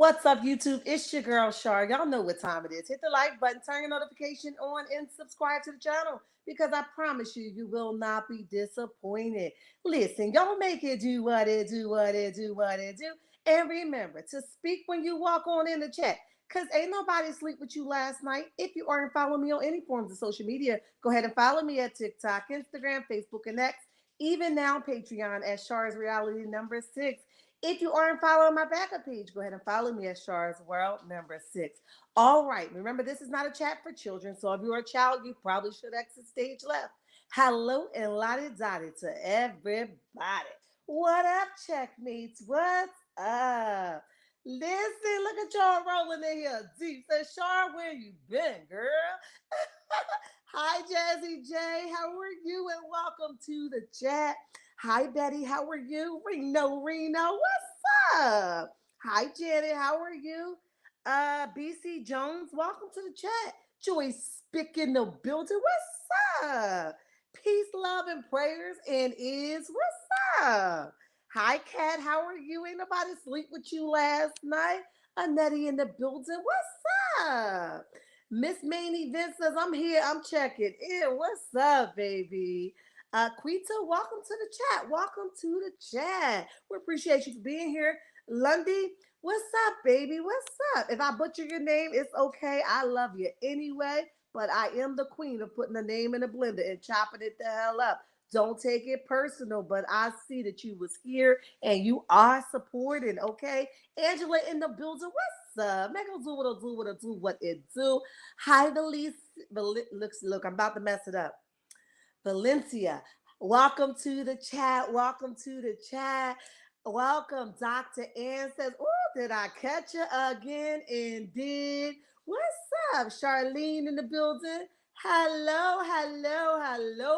What's up, YouTube? It's your girl, Shar. Y'all know what time it is. Hit the like button, turn your notification on, and subscribe to the channel because I promise you, you will not be disappointed. Listen, y'all make it do what it do, what it do, what it do. And remember to speak when you walk on in the chat because ain't nobody sleep with you last night. If you aren't following me on any forms of social media, go ahead and follow me at TikTok, Instagram, Facebook, and X. Even now, Patreon at Shar's Reality number 6. If you aren't following my backup page, go ahead and follow me at Shar's World number 6. All right, remember this is not a chat for children, so if you're a child, you probably should exit stage left. Hello and lottie dottie to everybody. What up, checkmates? What's up? Listen, look at y'all rolling in here deep. Say, Shar, where you been, girl? Hi, Jazzy J. How are you? And welcome to the chat. Hi, Betty. How are you? Reno, what's up? Hi, Janet. How are you? BC Jones, welcome to the chat. Joyce Spick in the building. What's up? Peace, love, and prayers. And is what's up? Hi, Kat. How are you? Ain't nobody sleep with you last night. Annette in the building. What's up? Miss Maney Vince says, I'm here. I'm checking in. What's up, baby? Quita, welcome to the chat. Welcome to the chat. We appreciate you for being here. Lundy, what's up, baby? What's up? If I butcher your name, it's okay. I love you anyway, but I am the queen of putting the name in a blender and chopping it the hell up. Don't take it personal, but I see that you was here and you are supported, okay? Angela in the building, what's up? Make it do what it do, what it do, what it do. Hi, look, I'm about to mess it up. Valencia, welcome to the chat. Welcome to the chat. Welcome, Dr. Ann says, oh, did I catch you again? Indeed. What's up, Charlene in the building? Hello,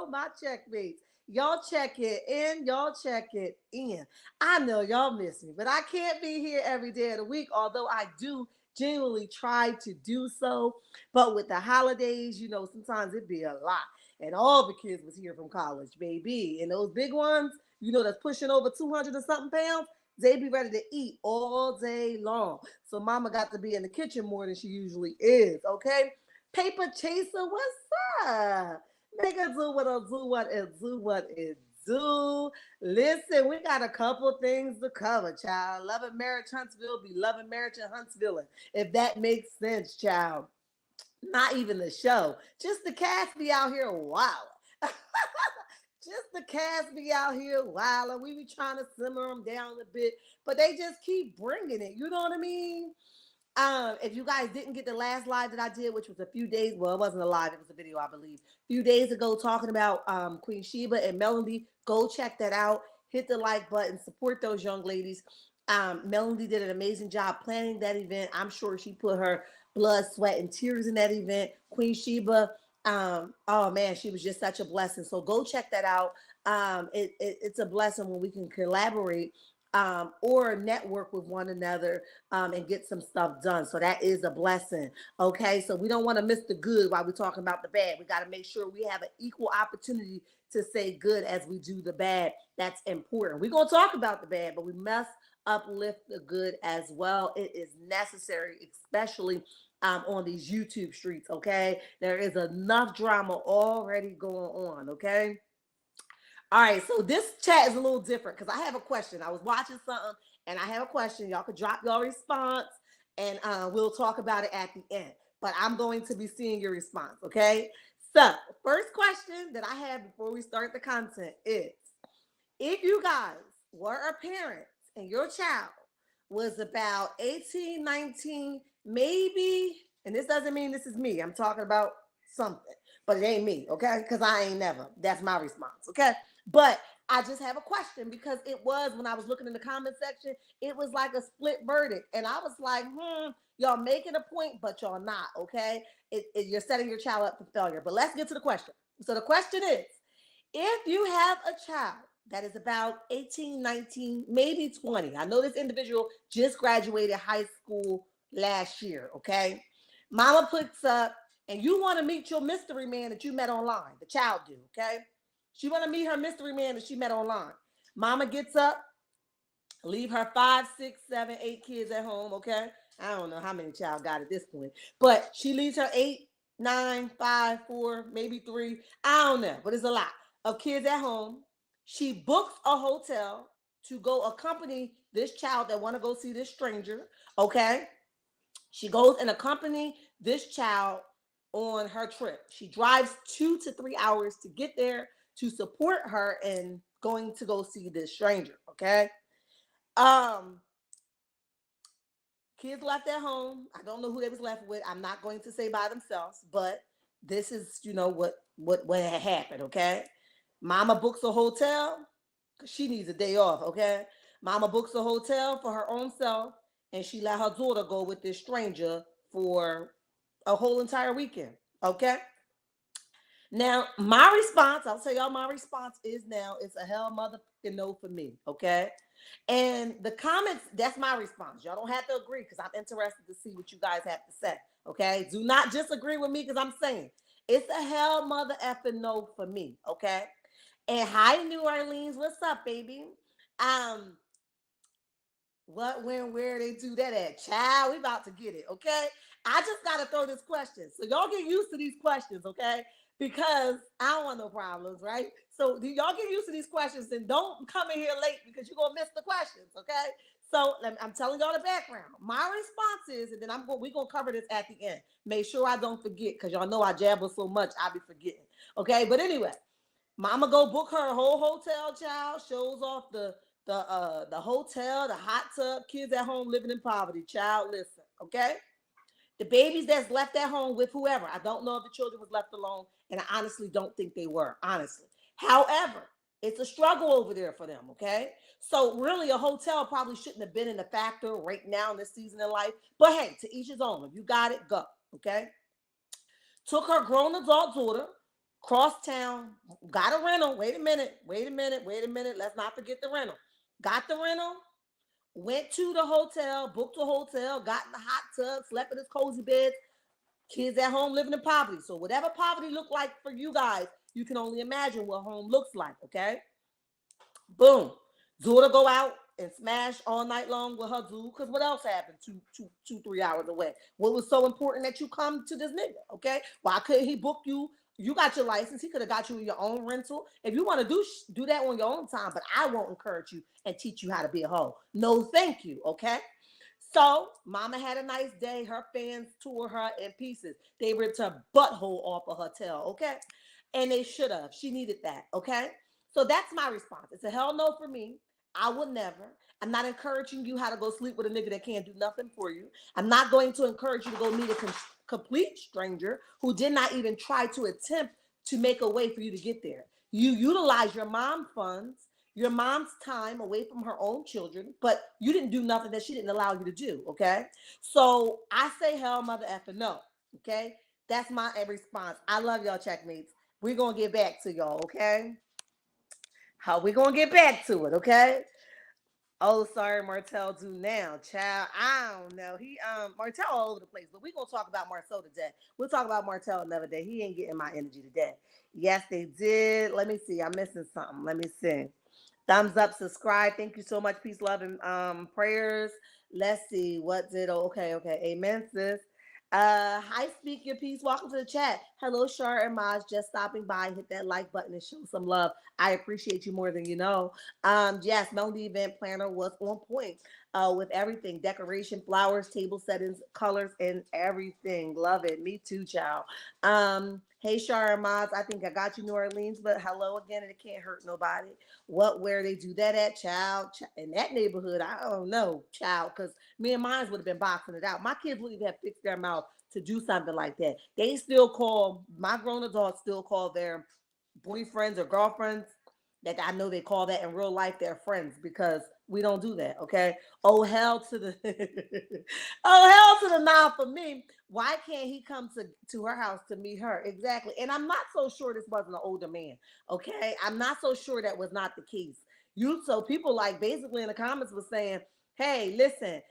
my checkmates. Y'all check it in. Y'all check it in. I know y'all miss me, but I can't be here every day of the week, although I do genuinely try to do so. But with the holidays, sometimes it be a lot. And all the kids was here from college, baby. And those big ones, that's pushing over 200 or something pounds, they be ready to eat all day long. So mama got to be in the kitchen more than she usually is, okay? Paper Chaser, what's up? Make it do what it do, what it do, what it do. Listen, we got a couple things to cover, child. Loving Marriage Huntsville be loving marriage in Huntsville. If that makes sense, child. Not even the show. Just the cast be out here wild. Just the cast be out here wild. And we be trying to simmer them down a bit. But they just keep bringing it. You know what I mean? If you guys didn't get the last live that I did, which was a few days, well, it wasn't a live, it was a video, I believe. A few days ago talking about Queen Sheba and Melody. Go check that out. Hit the like button. Support those young ladies. Melody did an amazing job planning that event. I'm sure she put her blood, sweat, and tears in that event. Queen Sheba, oh man, she was just such a blessing. So go check that out. It's a blessing when we can collaborate or network with one another and get some stuff done. So that is a blessing. Okay, so we don't want to miss the good while we're talking about the bad. We got to make sure we have an equal opportunity to say good as we do the bad. That's important. We're going to talk about the bad, but we must uplift the good as well. It is necessary, especially on these YouTube streets, okay? There is enough drama already going on, okay? All right, so this chat is a little different because I have a question. I was watching something and I have a question. Y'all could drop your response and we'll talk about it at the end. But I'm going to be seeing your response, okay? So, first question that I have before we start the content is, if you guys were a parent and your child was about 18, 19, maybe, and this doesn't mean this is me. I'm talking about something, but it ain't me, okay? Because I ain't never. That's my response, okay? But I just have a question because it was, when I was looking in the comment section, it was like a split verdict. And I was like, y'all making a point, but y'all not, okay? You're setting your child up for failure. But let's get to the question. So the question is, if you have a child that is about 18, 19, maybe 20. I know this individual just graduated high school last year, okay? Mama puts up, and you want to meet your mystery man that you met online. The child do, okay? She want to meet her mystery man that she met online. Mama gets up, Leave her 5, 6, 7, 8 kids at home, okay? I don't know how many child got at this point, but she leaves her 8, 9, 5, 4, maybe 3. I don't know, but it's a lot of kids at home. She books a hotel to go accompany this child that want to go see this stranger, okay? She goes and accompany this child on her trip. She drives 2 to 3 hours to get there to support her in going to go see this stranger, okay? Um, Kids left at home. I don't know who they was left with. I'm not going to say by themselves, but this is, what had happened, okay? Mama books a hotel because she needs a day off, okay? Mama books a hotel for her own self, and she let her daughter go with this stranger for a whole entire weekend, okay? Now, my response, I'll tell y'all my response is now, it's a hell motherfucking no for me, okay? And the comments, that's my response. Y'all don't have to agree because I'm interested to see what you guys have to say, okay? Do not disagree with me because I'm saying it's a hell mother effing no for me, okay? And hi, New Orleans, what's up, baby? Um, what, when, where they do that at? Child, we about to get it, okay? I just got to throw this question. So y'all get used to these questions, okay? Because I don't want no problems, right? So y'all get used to these questions and don't come in here late because you're going to miss the questions, okay? So I'm telling y'all the background. My response is, and then we're going to cover this at the end. Make sure I don't forget because y'all know I jabber so much, I'll be forgetting, okay? But anyway, mama go book her a whole hotel, child, shows off the hotel, the hot tub, kids at home living in poverty, child, listen, okay? The babies that's left at home with whoever, I don't know if the children was left alone, and I honestly don't think they were, honestly. However, it's a struggle over there for them, okay? So really a hotel probably shouldn't have been in the factor right now in this season in life, but hey, to each his own. If you got it, go, okay? Took her grown adult daughter, cross town, got a rental. Wait a minute. Let's not forget the rental. Got the rental, went to the hotel, booked a hotel, got in the hot tub, slept in his cozy bed. Kids at home living in poverty. So whatever poverty looked like for you guys, you can only imagine what home looks like, okay? Boom. Daughter go out and smash all night long with her dude. Because what else happened 3 hours away? What was so important that you come to this nigga? Okay. Why couldn't he book you? You got your license. He could have got you your own rental. If you want to do that on your own time, but I won't encourage you and teach you how to be a hoe. No, thank you. Okay. So mama had a nice day. Her fans tore her in pieces. They ripped her butthole off a hotel. Okay. And they should have. She needed that. Okay. So that's my response. It's a hell no for me. I would never. I'm not encouraging you how to go sleep with a nigga that can't do nothing for you. I'm not going to encourage you to go meet a complete stranger who did not even try to attempt to make a way for you to get there. You utilize your mom funds, your mom's time away from her own children, but you didn't do nothing that she didn't allow you to do, okay? So I say hell, mother effing no, okay? That's my response. I love y'all, checkmates. We're going to get back to y'all, okay? How we gonna get back to it, okay? Oh, sorry, Martell do now, child. I don't know. Martell all over the place, but we gonna talk about Marsau today. We'll talk about Martell another day. He ain't getting my energy today. Yes, they did. Let me see. I'm missing something. Let me see. Thumbs up, subscribe. Thank you so much. Peace, love, and prayers. Let's see. What did okay. Amen, sis. Hi, speak your piece. Welcome to the chat. Hello, Shar and Maj. Just stopping by. Hit that like button and show some love. I appreciate you more than you know. Yes, Melody event planner was on point with everything: decoration, flowers, table settings, colors, and everything. Love it. Me too, child. Hey, Shar and Maj. I think I got you, New Orleans, but hello again, and it can't hurt nobody. Where they do that at, child? In that neighborhood, I don't know, child, because me and mine would have been boxing it out. My kids wouldn't even have fixed their mouth to do something like that. They still call, my grown adults still call their boyfriends or girlfriends that I know they call that in real life their friends because we don't do that, okay? Oh hell to the oh hell to the nah for me. Why can't he come to her house to meet her? Exactly. And I'm not so sure this wasn't an older man, okay? I'm not so sure that was not the case. So people like basically in the comments was saying, hey, listen,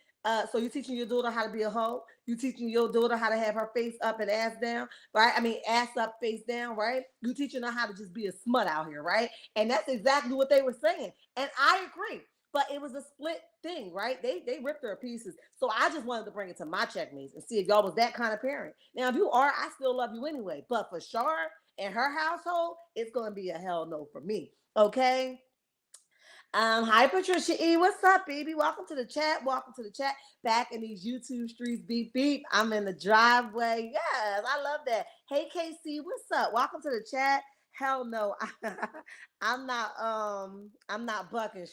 so you teaching your daughter how to be a hoe? You teaching your daughter how to have her face up and ass down, right? I mean, ass up, face down, right? You teaching her how to just be a smut out here, right? And that's exactly what they were saying. And I agree. but it was a split thing, right? They ripped her to pieces. So I just wanted to bring it to my checkmates and see if y'all was that kind of parent. Now, if you are, I still love you anyway. But for Shar and her household, it's gonna be a hell no for me. Okay. Hi Patricia E. What's up, baby? Welcome to the chat. Welcome to the chat. Back in these YouTube streets, beep beep. I'm in the driveway. Yes, I love that. Hey KC, what's up? Welcome to the chat. Hell no, I'm not bucking.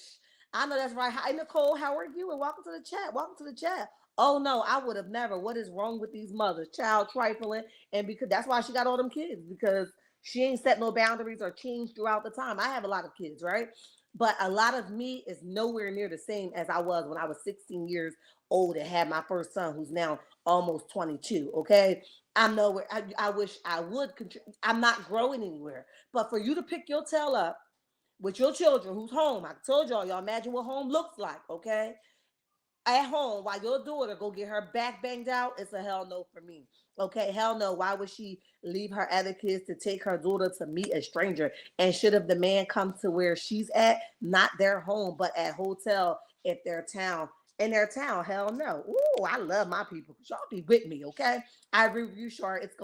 I know that's right. Hi Nicole, how are you? And welcome to the chat. Welcome to the chat. Oh no, I would have never. What is wrong with these mothers? Child trifling, and because that's why she got all them kids because she ain't set no boundaries or changed throughout the time. I have a lot of kids, right? But a lot of me is nowhere near the same as I was when I was 16 years old and had my first son, who's now almost 22. Okay, I'm nowhere. I wish I would. I'm not growing anywhere. But for you to pick your tail up with your children, who's home, I told y'all imagine what home looks like. Okay, at home while your daughter go get her back banged out, it's a hell no for me. Okay, hell no. Why would she leave her other kids to take her daughter to meet a stranger? And should have the man come to where she's at, not their home, but at hotel if their town in their town, hell no. Ooh, I love my people. Y'all be with me, okay? I agree with you, Shar. It's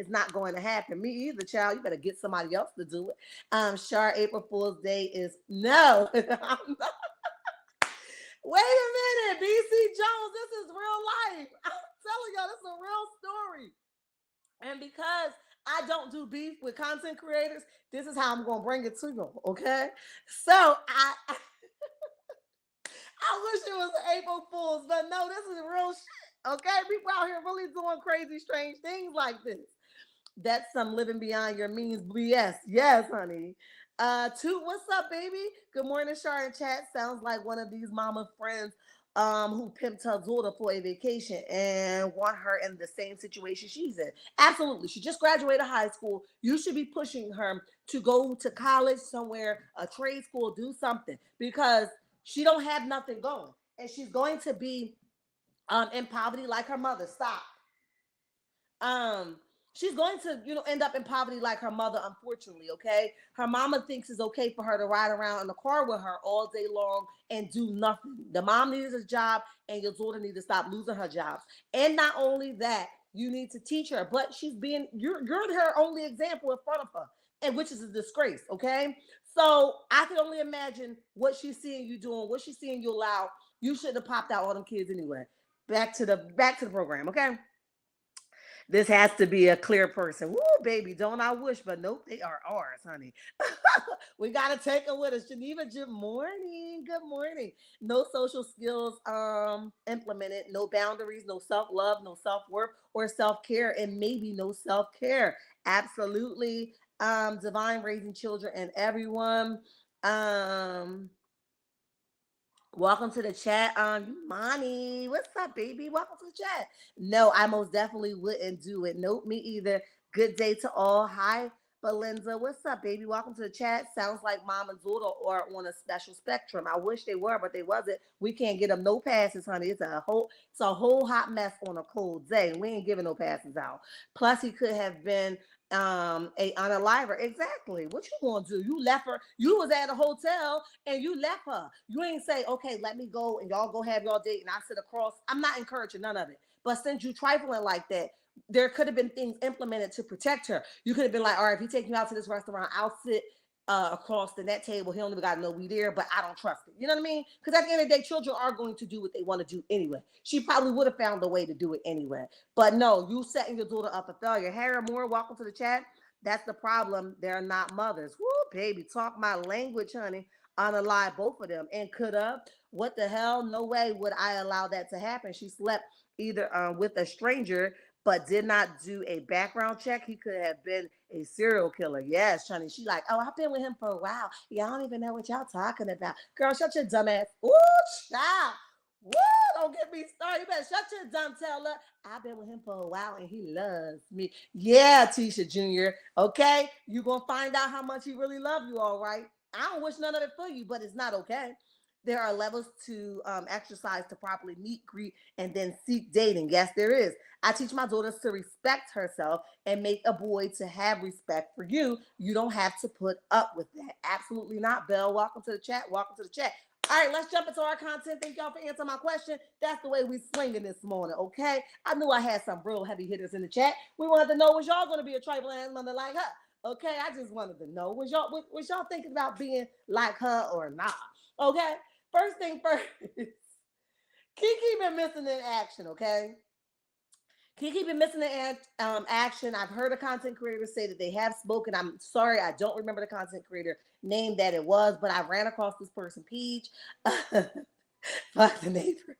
not going to happen. Me either, child. You better get somebody else to do it. Shar, April Fool's Day is no. Wait a minute, BC Jones, this is real life. I'm telling y'all, this is a real story. And because I don't do beef with content creators, this is how I'm gonna bring it to you. Okay. So I wish it was April Fools, but no, this is real shit. Okay. People out here really doing crazy, strange things like this. That's some living beyond your means BS. Yes, honey. Toot, what's up, baby? Good morning, Shar and chat. Sounds like one of these mama friends who pimped her daughter for a vacation and want her in the same situation she's in. Absolutely. She just graduated high school. You should be pushing her to go to college somewhere, a trade school, do something because she don't have nothing going. And she's going to be in poverty like her mother. Stop. um she's going to end up in poverty like her mother, unfortunately. Okay, her mama thinks it's okay for her to ride around in the car with her all day long and do nothing. The mom needs a job and your daughter needs to stop losing her jobs. And not only that, you need to teach her, but you're her only example in front of her, and which is a disgrace. Okay, so I can only imagine what she's seeing you doing, what she's seeing you allow. You shouldn't have popped out all them kids anyway. Back to the program. Okay, this has to be a clear person. Woo, baby, don't I wish, but nope, they are ours, honey. We gotta take them with us. Geneva, good morning. Good morning. No social skills implemented, no boundaries, no self-love, no self-worth or self-care, and maybe no self-care. Absolutely. Divine raising children and everyone. Um, Welcome to the chat, Money. What's up, baby? Welcome to the chat. No, I most definitely wouldn't do it. Nope, me either. Good day to all. Hi, Belinda. What's up, baby? Welcome to the chat. Sounds like mom and daughter are on a special spectrum. I wish they were, but they wasn't. We can't get them no passes, honey. It's a whole hot mess on a cold day. We ain't giving no passes out. Plus, he could have been a unaliver. Exactly. What you gonna do? You left her. You was at a hotel and you left her. You ain't say, okay, let me go and y'all go have y'all date and I sit across. I'm not encouraging none of it. But since you trifling like that, there could have been things implemented to protect her. You could have been like, all right, if he take me out to this restaurant, I'll sit across the net table. He don't even got to know we there, but I don't trust it. You know what I mean? Because at the end of the day, children are going to do what they want to do anyway. She probably would have found a way to do it anyway. But no, you setting your daughter up for failure. Harry Moore, welcome to the chat. That's the problem. They're not mothers. Woo, baby, talk my language, honey. Unalive both of them. And could have. What the hell? No way would I allow that to happen. She slept either with a stranger but did not do a background check. He could have been a serial killer. Yes, Chani. She like, oh, I've been with him for a while. Y'all don't even know what y'all talking about. Girl, shut your dumb ass. Ooh, child. Woo, don't get me started. You better shut your dumb tail up. I've been with him for a while and he loves me. Yeah, Tisha Jr. Okay, you gonna find out how much he really loves you, all right? I don't wish none of it for you, but it's not okay. There are levels to exercise to properly meet, greet, and then seek dating. Yes, there is. I teach my daughters to respect herself and make a boy to have respect for you. You don't have to put up with that. Absolutely not, Belle. Welcome to the chat. Welcome to the chat. All right, let's jump into our content. Thank y'all for answering my question. That's the way we swinging this morning, okay? I knew I had some real heavy hitters in the chat. We wanted to know, was y'all going to be a tribal ass mother like her? Okay, I just wanted to know, was y'all thinking about being like her or not? Okay, first thing first, Kiki been missing in action, okay? Kiki been missing in action. I've heard a content creator say that they have spoken. I'm sorry, I don't remember the content creator name that it was, but I ran across this person, Peach. Fuck the neighbors.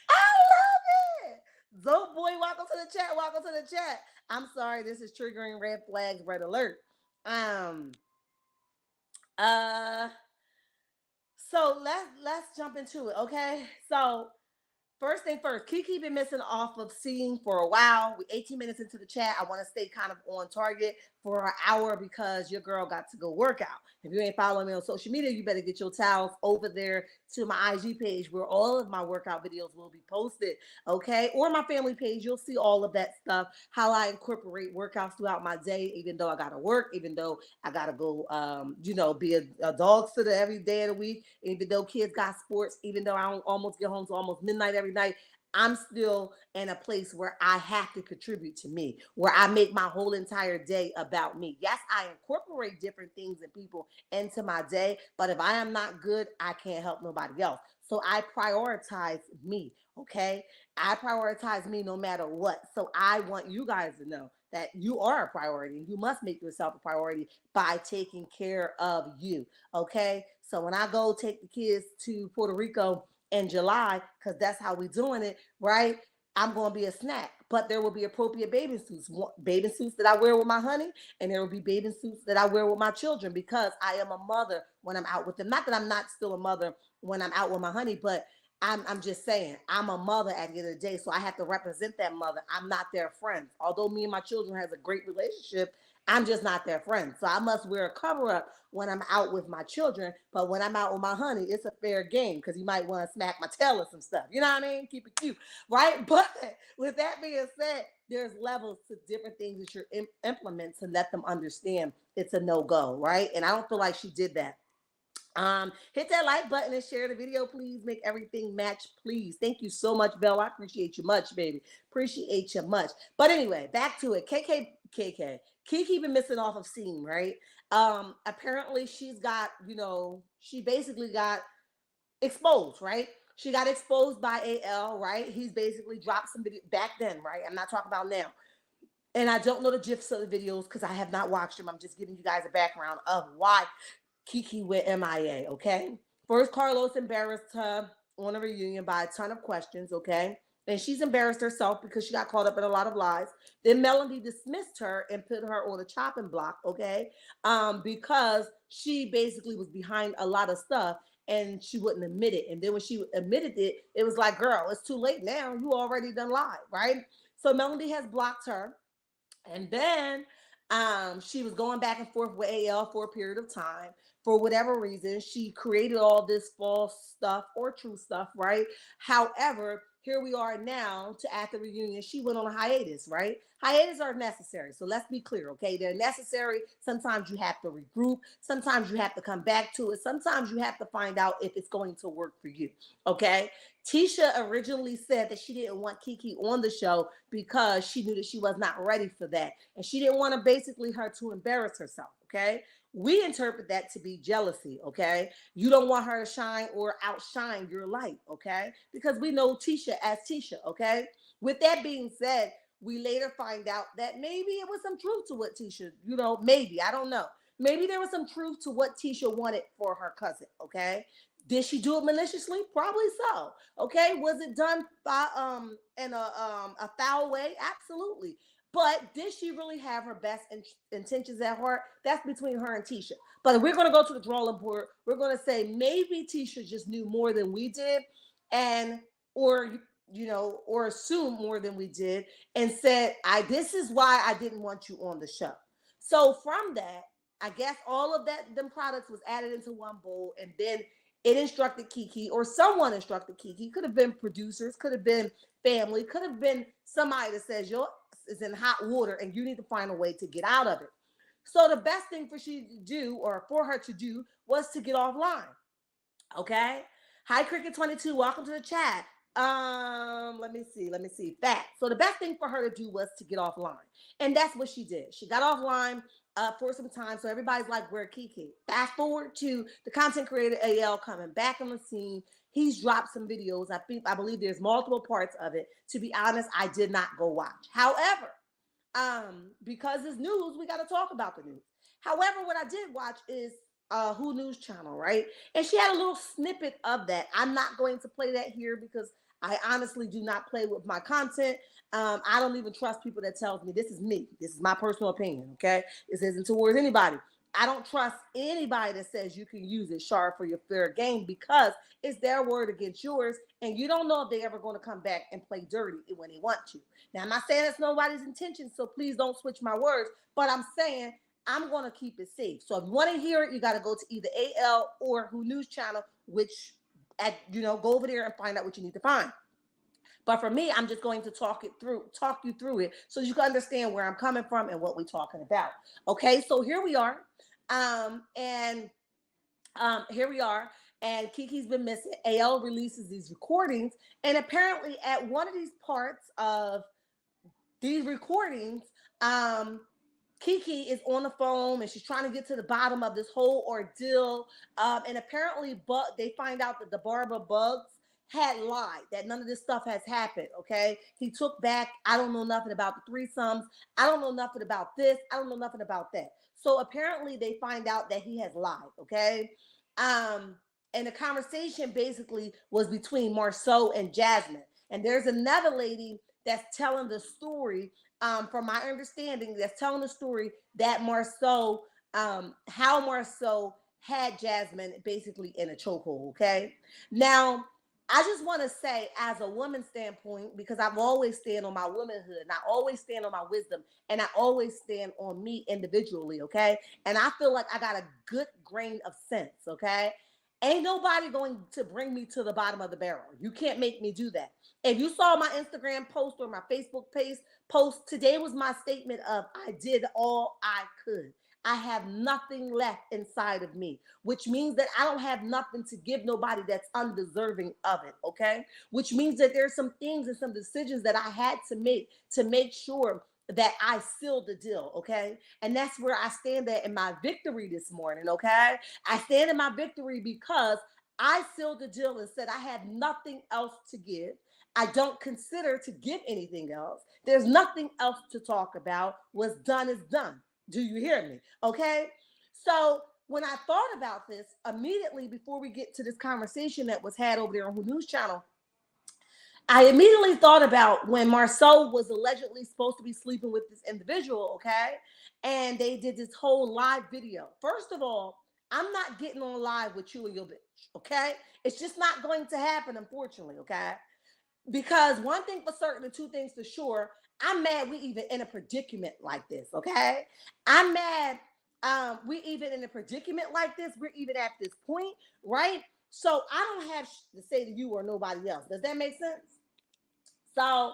I love it. Zoe boy, welcome to the chat. Welcome to the chat. I'm sorry, this is triggering red flags, red alert. Um uh so let's jump into it, okay? So first thing first, Kiki been missing off of scene for a while. We 18 minutes into the chat. I want to stay kind of on target for an hour because your girl got to go work out. If you ain't following me on social media, you better get your towels over there to my IG page where all of my workout videos will be posted, okay? Or my family page. You'll see all of that stuff, how I incorporate workouts throughout my day, even though I got to work, even though I got to go, be a dog sitter every day of the week, even though kids got sports, even though I don't almost get home to almost midnight every night. I'm still in a place where I have to contribute to me, where I make my whole entire day about me. Yes, I incorporate different things and people into my day, but if I am not good, I can't help nobody else. So I prioritize me, okay? I prioritize me no matter what. So I want you guys to know that you are a priority. You must make yourself a priority by taking care of you, okay? So when I go take the kids to Puerto Rico in July, because that's how we doing it, right? I'm going to be a snack, but there will be appropriate bathing suits that I wear with my honey, and there will be bathing suits that I wear with my children because I am a mother when I'm out with them. Not that I'm not still a mother when I'm out with my honey, but I'm just saying I'm a mother at the end of the day, so I have to represent that mother. I'm not their friend. Although me and my children has a great relationship, I'm just not their friend. So I must wear a cover up when I'm out with my children. But when I'm out with my honey, it's a fair game because you might want to smack my tail or some stuff. You know what I mean? Keep it cute, right? But with that being said, there's levels to different things that you're implement to let them understand it's a no-go, right? And I don't feel like she did that. Hit that like button and share the video, please. Make everything match, please. Thank you so much, Belle. I appreciate you much, baby. Appreciate you much. But anyway, back to it. Kiki been missing off of scene, right? Apparently she's got, she basically got exposed, right? She got exposed by AL, right? He's basically dropped some video back then, right? I'm not talking about now. And I don't know the gifs of the videos because I have not watched them. I'm just giving you guys a background of why Kiki went MIA, okay? First, Carlos embarrassed her on a reunion by a ton of questions, okay? And she's embarrassed herself because she got caught up in a lot of lies. Then Melanie dismissed her and put her on the chopping block, okay? Because she basically was behind a lot of stuff and she wouldn't admit it. And then when she admitted it, it was like, girl, it's too late now. You already done lied, right? So Melanie has blocked her. And then she was going back and forth with AL for a period of time. For whatever reason, she created all this false stuff or true stuff, right? However, here we are now to at the reunion. She went on a hiatus, right? Hiatus are necessary. So let's be clear, okay? They're necessary. Sometimes you have to regroup. Sometimes you have to come back to it. Sometimes you have to find out if it's going to work for you, okay? Tisha originally said that she didn't want Kiki on the show because she knew that she was not ready for that. And she didn't want to basically her to embarrass herself, okay? We interpret that to be jealousy, okay? You don't want her to shine or outshine your light, okay? Because we know Tisha as Tisha, okay? With that being said, we later find out that maybe it was some truth to what Tisha, maybe, I don't know. Maybe there was some truth to what Tisha wanted for her cousin, okay? Did she do it maliciously? Probably so. Okay, was it done by in a foul way? Absolutely. But did she really have her best intentions at heart? That's between her and Tisha. But if we're going to go to the drawing board, we're going to say maybe Tisha just knew more than we did, and or or assumed more than we did, and said, this is why I didn't want you on the show." So from that, I guess all of them products was added into one bowl, and then it instructed Kiki, or someone instructed Kiki. Could have been producers, could have been family, could have been somebody that says your is in hot water and you need to find a way to get out of it. So the best thing for her to do was to get offline. Okay. Hi, Cricket22. Welcome to the chat. Let me see. Facts. So the best thing for her to do was to get offline. And that's what she did. She got offline for some time. So everybody's like, where Kiki? Fast forward to the content creator AL coming back on the scene. He's dropped some videos. I believe there's multiple parts of it. To be honest, I did not go watch. However, because it's news, we got to talk about the news. However, what I did watch is Who News Channel, right? And she had a little snippet of that. I'm not going to play that here because I honestly do not play with my content. I don't even trust people that tells me this is me. This is my personal opinion. Okay, this isn't towards anybody. I don't trust anybody that says you can use it sharp for your fair game because it's their word against yours, and you don't know if they're ever going to come back and play dirty when they want to. Now, I'm not saying that's nobody's intention, so please don't switch my words, but I'm saying I'm going to keep it safe. So if you want to hear it, you got to go to either AL or Who News Channel, which go over there and find out what you need to find. But for me, I'm just going to talk you through it so you can understand where I'm coming from and what we're talking about. Okay, so here we are. And here we are. And Kiki's been missing. AL releases these recordings. And apparently at one of these parts of these recordings, Kiki is on the phone and she's trying to get to the bottom of this whole ordeal. And apparently, they find out that the barber Bugs had lied, that none of this stuff has happened. Okay. He took back, I don't know nothing about the threesomes. I don't know nothing about this. I don't know nothing about that. So apparently they find out that he has lied. Okay. And the conversation basically was between Marsau and Jasmine. And there's another lady that's telling the story, from my understanding, that's telling the story that Marsau, how Marsau had Jasmine basically in a chokehold. Okay. Now, I just want to say, as a woman's standpoint, because I've always stand on my womanhood and I always stand on my wisdom and I always stand on me individually, okay? And I feel like I got a good grain of sense, okay? Ain't nobody going to bring me to the bottom of the barrel. You can't make me do that. If you saw my Instagram post or my Facebook page post, today was my statement of I did all I could. I have nothing left inside of me, which means that I don't have nothing to give nobody that's undeserving of it, okay? Which means that there's some things and some decisions that I had to make sure that I sealed the deal, okay? And that's where I stand at in my victory this morning, okay? I stand in my victory because I sealed the deal and said I have nothing else to give. I don't consider to give anything else. There's nothing else to talk about. What's done is done. Do you hear me? Okay. So when I thought about this immediately before we get to this conversation that was had over there on Who News Channel, I immediately thought about when Marsau was allegedly supposed to be sleeping with this individual, okay? And they did this whole live video. First of all, I'm not getting on live with you and your bitch, okay? It's just not going to happen, unfortunately, okay? Because one thing for certain and two things for sure, I'm mad we even in a predicament like this, okay? I'm mad we even in a predicament like this. We're even at this point, right? So I don't have to say to you or nobody else. Does that make sense? So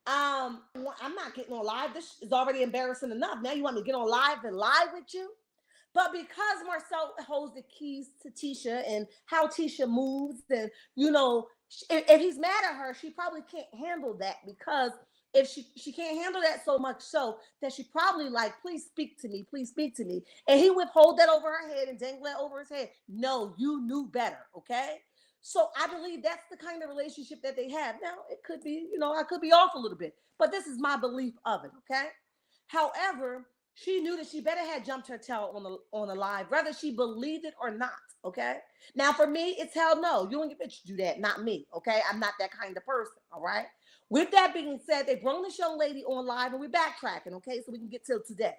I'm not getting on live. This is already embarrassing enough. Now you want me to get on live and lie with you? But because Marsau holds the keys to Tisha and how Tisha moves, and if he's mad at her, she probably can't handle that because if she can't handle that so much so that she probably like, please speak to me, and he withhold that over her head and dangle that over his head. No, you knew better, okay? So I believe that's the kind of relationship that they have. Now it could be, I could be off a little bit, but this is my belief of it, okay? However, she knew that she better had jumped her tail on the live, whether she believed it or not. Okay. Now for me, it's hell no. You and your bitch do that, not me. Okay. I'm not that kind of person. All right. With that being said, they brought this young lady on live and we're backtracking. Okay. So we can get till today.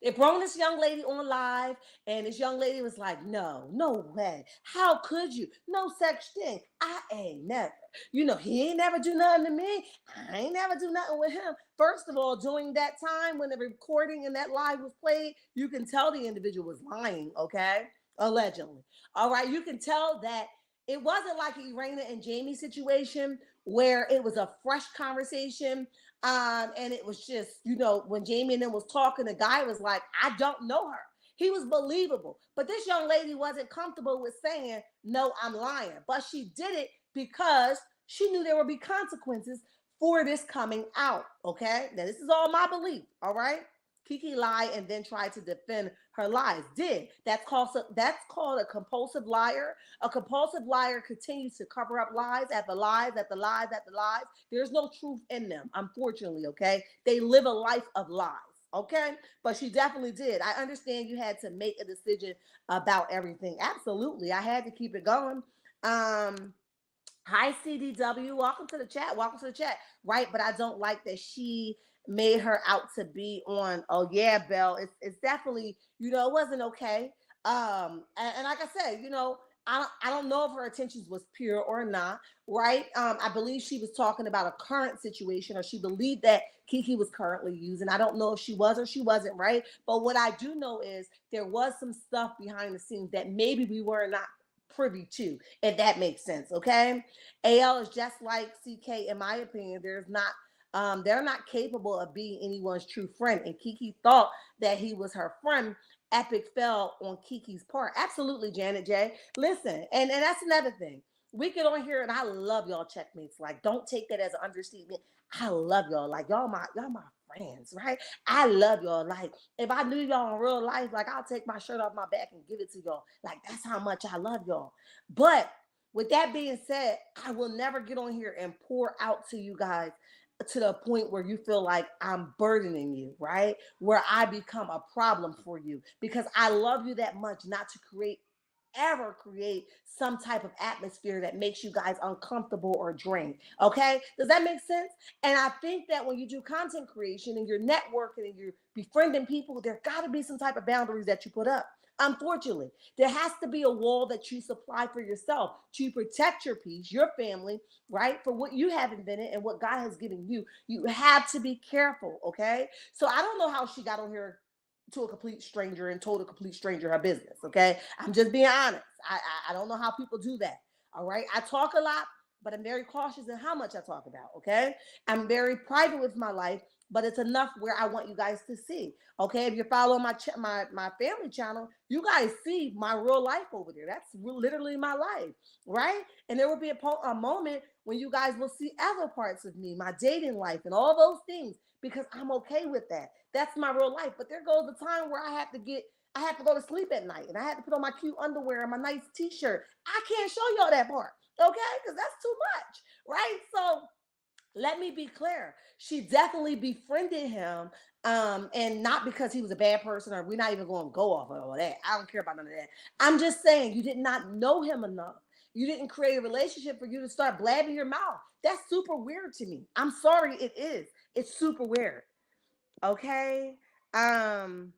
They brought this young lady on live, and this young lady was like, no way. How could you? No such thing. I ain't never. He ain't never do nothing to me. I ain't never do nothing with him. First of all, during that time when the recording and that live was played, you can tell the individual was lying, okay? Allegedly. All right, you can tell that it wasn't like an Irena and Jamie situation where it was a fresh conversation. And it was just, when Jamie and them was talking, the guy was like, I don't know her. He was believable. But this young lady wasn't comfortable with saying, no, I'm lying. But she did it because she knew there would be consequences for this coming out. Okay. Now, this is all my belief. All right. Kiki lied and then tried to defend her lies. Did that's called a compulsive liar. A compulsive liar continues to cover up lies after lies after lies after lies. There's no truth in them, unfortunately. Okay, they live a life of lies. Okay, but she definitely did. I understand you had to make a decision about everything. Absolutely, I had to keep it going. Um, Hi CDW, welcome to the chat. Welcome to the chat. Right, but I don't like that she made her out to be on. Oh yeah, Belle. It's definitely, it wasn't okay. And like I said, I don't know if her intentions was pure or not. Right. I believe she was talking about a current situation, or she believed that Kiki was currently using. I don't know if she was or she wasn't. Right. But what I do know is there was some stuff behind the scenes that maybe we were not privy to, if that makes sense. Okay. AL is just like CK, in my opinion. They're not capable of being anyone's true friend. And Kiki thought that he was her friend. Epic fell on Kiki's part. Absolutely, Janet J. Listen, and that's another thing. We get on here, and I love y'all checkmates. Like, don't take that as an understatement. I love y'all. Like, y'all my friends, right? I love y'all. Like, if I knew y'all in real life, like, I'll take my shirt off my back and give it to y'all. Like, that's how much I love y'all. But with that being said, I will never get on here and pour out to you guys to the point where you feel like I'm burdening you, right? Where I become a problem for you, because I love you that much not to create some type of atmosphere that makes you guys uncomfortable or drained. Okay? Does that make sense? And I think that when you do content creation and you're networking and you're befriending people, there got to be some type of boundaries that you put up. Unfortunately, there has to be a wall that you supply for yourself to protect your peace, your family, right? For what you have invented and what God has given you. You have to be careful, okay? So I don't know how she got on here to a complete stranger and told a complete stranger her business, okay? I'm just being honest. I don't know how people do that, all right? I talk a lot, but I'm very cautious in how much I talk about, okay? I'm very private with my life, but it's enough where I want you guys to see. Okay, if you're following my family channel, you guys see my real life over there. That's literally my life, right? And there will be a moment when you guys will see other parts of me, my dating life, and all those things, because I'm okay with that. That's my real life. But there goes the time where I have to go to sleep at night, and I have to put on my cute underwear and my nice T-shirt. I can't show y'all that part, okay? Because that's too much, right? So let me be clear. She definitely befriended him, and not because he was a bad person, or we're not even going to go off of all that. I don't care about none of that. I'm just saying you did not know him enough. You didn't create a relationship for you to start blabbing your mouth. That's super weird to me. I'm sorry, it is. It's super weird. Okay. Um,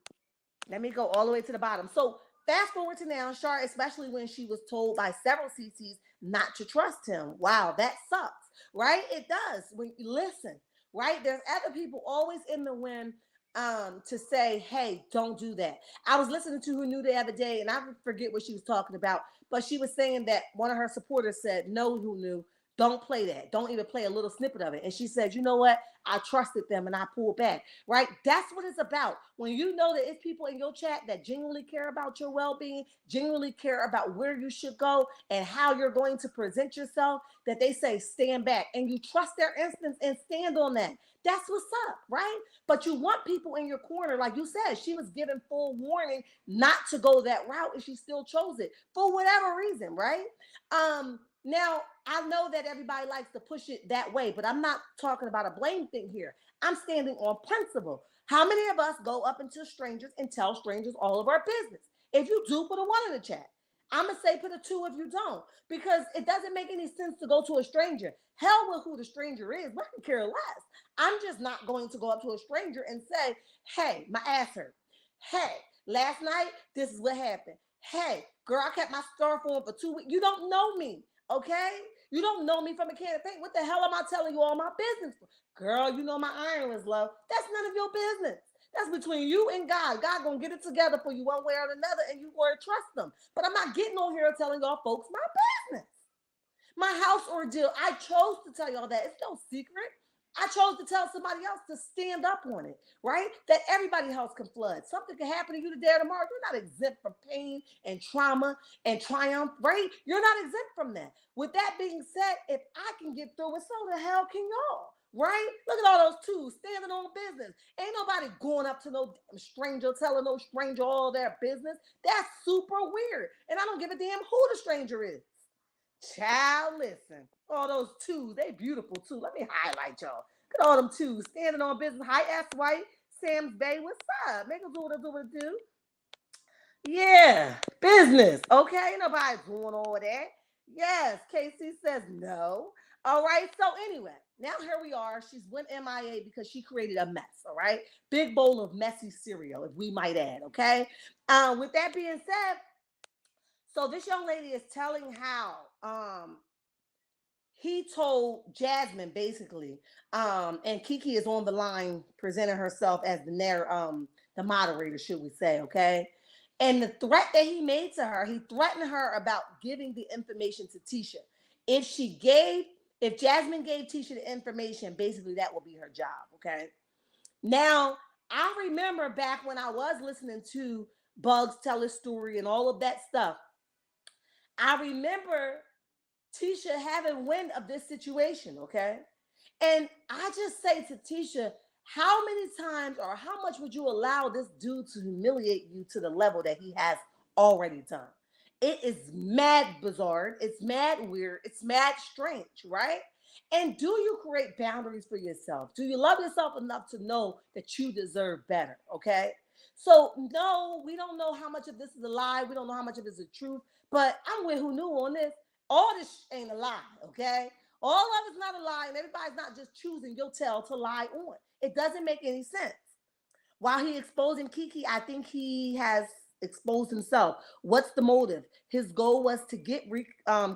Let me go all the way to the bottom. So fast forward to now, Shar, especially when she was told by several CCs not to trust him. Wow, that sucks, right? It does. When you listen, right? There's other people always in the wind to say, hey, don't do that. I was listening to Who Knew the other day, and I forget what she was talking about, but she was saying that one of her supporters said, no, Who Knew, don't play that. Don't even play a little snippet of it. And she said, you know what? I trusted them and I pulled back, right? That's what it's about. When you know that it's people in your chat that genuinely care about your well-being, genuinely care about where you should go and how you're going to present yourself, that they say stand back, and you trust their instance and stand on that. That's what's up, right? But you want people in your corner. Like you said, she was given full warning not to go that route, and she still chose it for whatever reason, right? Now, I know that everybody likes to push it that way, but I'm not talking about a blame thing here. I'm standing on principle. How many of us go up into strangers and tell strangers all of our business? If you do, put a one in the chat. I'm going to say put a two if you don't, because it doesn't make any sense to go to a stranger. Hell with who the stranger is. I can care less. I'm just not going to go up to a stranger and say, hey, my ass hurt. Hey, last night, this is what happened. Hey, girl, I kept my scarf on for 2 weeks. You don't know me. Okay? You don't know me from a can of paint. What the hell am I telling you all my business for? Girl, you know my iron is low. That's none of your business. That's between you and God. God gonna get it together for you one way or another, and you gonna trust them. But I'm not getting on here telling y'all folks my business. My house ordeal. I chose to tell y'all that. It's no secret. I chose to tell somebody else to stand up on it, right? That everybody else can flood. Something can happen to you today or tomorrow. You're not exempt from pain and trauma and triumph, right? You're not exempt from that. With that being said, if I can get through it, so the hell can y'all. Right? Look at all those twos standing on business. Ain't nobody going up to no stranger, telling no stranger all their business. That's super weird. And I don't give a damn who the stranger is. Child, listen. All those twos, they beautiful too. Let me highlight y'all. Look at all them twos standing on business. Hi, S. White, Sam's Bay. What's up? Make us do what do. Yeah, business. Okay, ain't nobody doing all that. Yes, Casey says no. All right. So anyway, now here we are. She's went MIA because she created a mess. All right, big bowl of messy cereal, if we might add. Okay. With that being said, so this young lady is telling how he told Jasmine basically, and Kiki is on the line presenting herself as the moderator, should we say, okay? And the threat that he made to her, he threatened her about giving the information to Tisha. If she gave, if Jasmine gave Tisha the information, basically that will be her job, okay? Now, I remember back when I was listening to Bugs tell his story and all of that stuff. I remember Tisha having wind of this situation, okay? And I just say to Tisha, how many times or how much would you allow this dude to humiliate you to the level that he has already done? It is mad bizarre. It's mad weird. It's mad strange, right? And do you create boundaries for yourself? Do you love yourself enough to know that you deserve better? Okay. So, no, we don't know how much of this is a lie. We don't know how much of this is truth. But I'm with who knew on this. All this ain't a lie, okay? All of it's not a lie, and everybody's not just choosing your tail to lie on. It doesn't make any sense. While he exposing Kiki, I think he has exposed himself. What's the motive? His goal was to get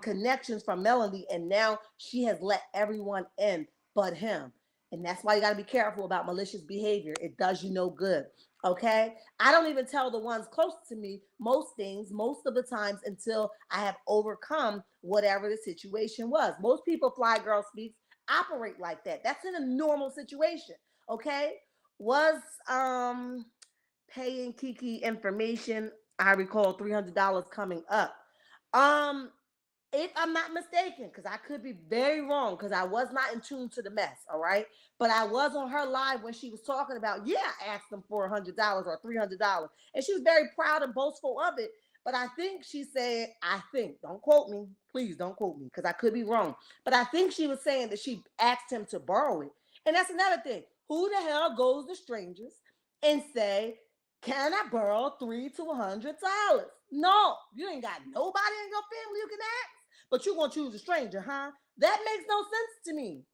connections from Melanie, and now she has let everyone in but him. And that's why you got to be careful about malicious behavior. It does you no good. Okay? I don't even tell the ones close to me most things, most of the times, until I have overcome whatever the situation was. Most people, Fly Girl Speaks, operate like that. That's in a normal situation. Okay? Was paying Kiki information. I recall $300 coming up. Um, if I'm not mistaken, because I could be very wrong, because I was not in tune to the mess, all right? But I was on her live when she was talking about, yeah, I asked them for $100 or $300. And she was very proud and boastful of it. But I think she said, I think, don't quote me, please don't quote me, because I could be wrong. But I think she was saying that she asked him to borrow it. And that's another thing. Who the hell goes to strangers and say, can I borrow $300 to $100? No, you ain't got nobody in your family you can ask, but you gonna choose a stranger, huh? That makes no sense to me.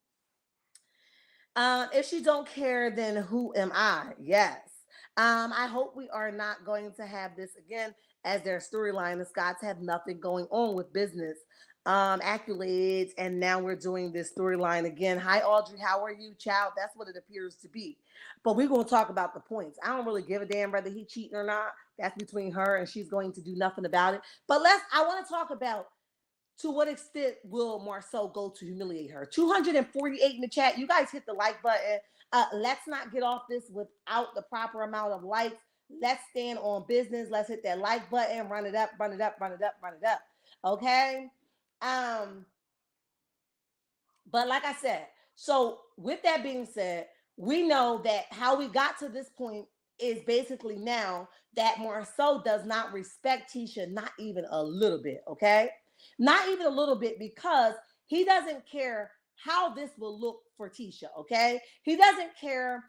If she don't care, then who am I? Yes. I hope we are not going to have this again, as their storyline. The Scots have nothing going on with business, accolades, and now we're doing this storyline again. Hi, Audrey. How are you, child? That's what it appears to be. But we're going to talk about the points. I don't really give a damn whether he cheating or not. That's between her, and she's going to do nothing about it. But I want to talk about, to what extent will Marsau go to humiliate her? 248 in the chat. You guys hit the like button. Let's not get off this without the proper amount of likes. Let's stand on business. Let's hit that like button. Run it up, run it up, run it up, run it up. Okay. Um, but like I said, so with that being said, we know that how we got to this point is basically now that Marsau does not respect Tisha, not even a little bit. Okay. Not even a little bit, because he doesn't care how this will look for Tisha, okay? He doesn't care,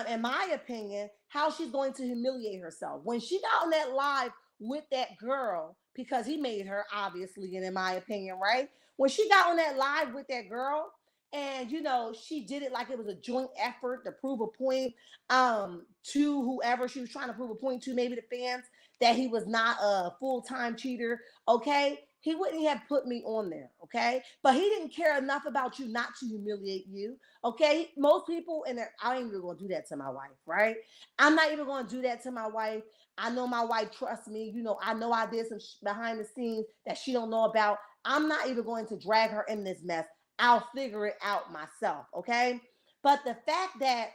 in my opinion, how she's going to humiliate herself. When she got on that live with that girl, because he made her, obviously, and in my opinion, right? When she got on that live with that girl, and she did it like it was a joint effort to prove a point to whoever she was trying to prove a point to, maybe the fans, that he was not a full-time cheater, okay? He wouldn't have put me on there, okay? But he didn't care enough about you not to humiliate you, okay? Most people, and I ain't even gonna do that to my wife, right? I'm not even gonna do that to my wife. I know my wife trusts me. I know I did some behind the scenes that she don't know about. I'm not even going to drag her in this mess. I'll figure it out myself, okay? But the fact that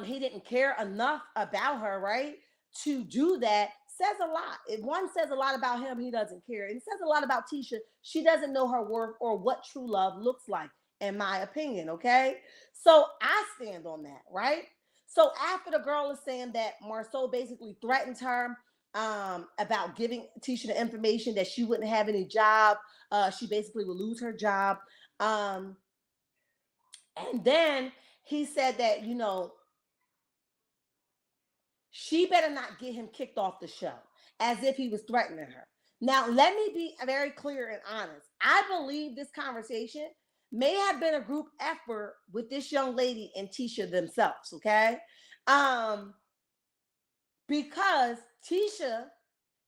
he didn't care enough about her, right, to do that says a lot. If one says a lot about him, he doesn't care. And it says a lot about Tisha. She doesn't know her worth or what true love looks like, in my opinion. Okay. So I stand on that, right? So after the girl is saying that Marsau basically threatened her about giving Tisha the information that she wouldn't have any job, she basically would lose her job. Um, and then he said that, she better not get him kicked off the show, as if he was threatening her. Now, let me be very clear and honest. I believe this conversation may have been a group effort with this young lady and Tisha themselves, okay? Um, because Tisha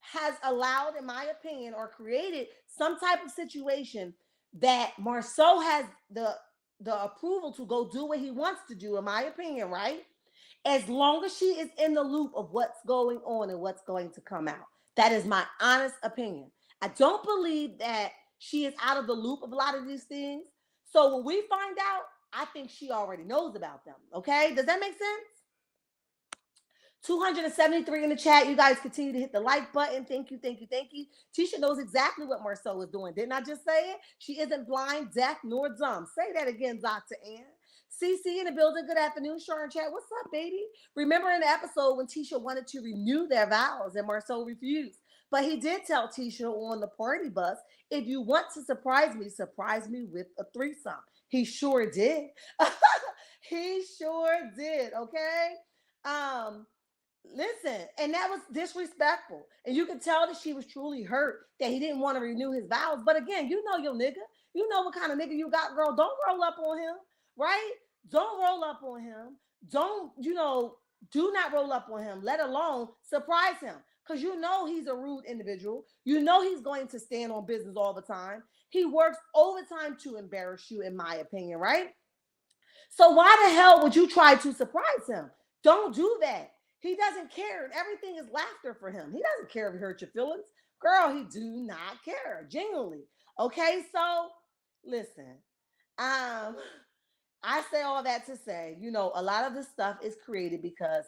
has allowed, in my opinion, or created some type of situation that Marsau has the approval to go do what he wants to do, in my opinion, right? As long as she is in the loop of what's going on and what's going to come out. That is my honest opinion. I don't believe that she is out of the loop of a lot of these things. So when we find out, I think she already knows about them. Okay? Does that make sense? 273 in the chat. You guys continue to hit the like button. Thank you, thank you, thank you. Tisha knows exactly what Marsau is doing. Didn't I just say it? She isn't blind, deaf, nor dumb. Say that again, Dr. Ann. CC in the building. Good afternoon, Sharon Chat. What's up, baby? Remember in the episode when Tisha wanted to renew their vows and Marsau refused. But he did tell Tisha on the party bus, if you want to surprise me with a threesome. He sure did. He sure did, okay? Listen, and that was disrespectful. And you could tell that she was truly hurt that he didn't want to renew his vows. But again, you know your nigga. You know what kind of nigga you got, girl. Don't roll up on him, right? Don't roll up on him. Don't, do not roll up on him, let alone surprise him. Because you know he's a rude individual. You know he's going to stand on business all the time. He works overtime to embarrass you, in my opinion, right? So why the hell would you try to surprise him? Don't do that. He doesn't care. And everything is laughter for him. He doesn't care if he hurt your feelings. Girl, he do not care. Genuinely. Okay, so listen. I say all that to say, a lot of this stuff is created because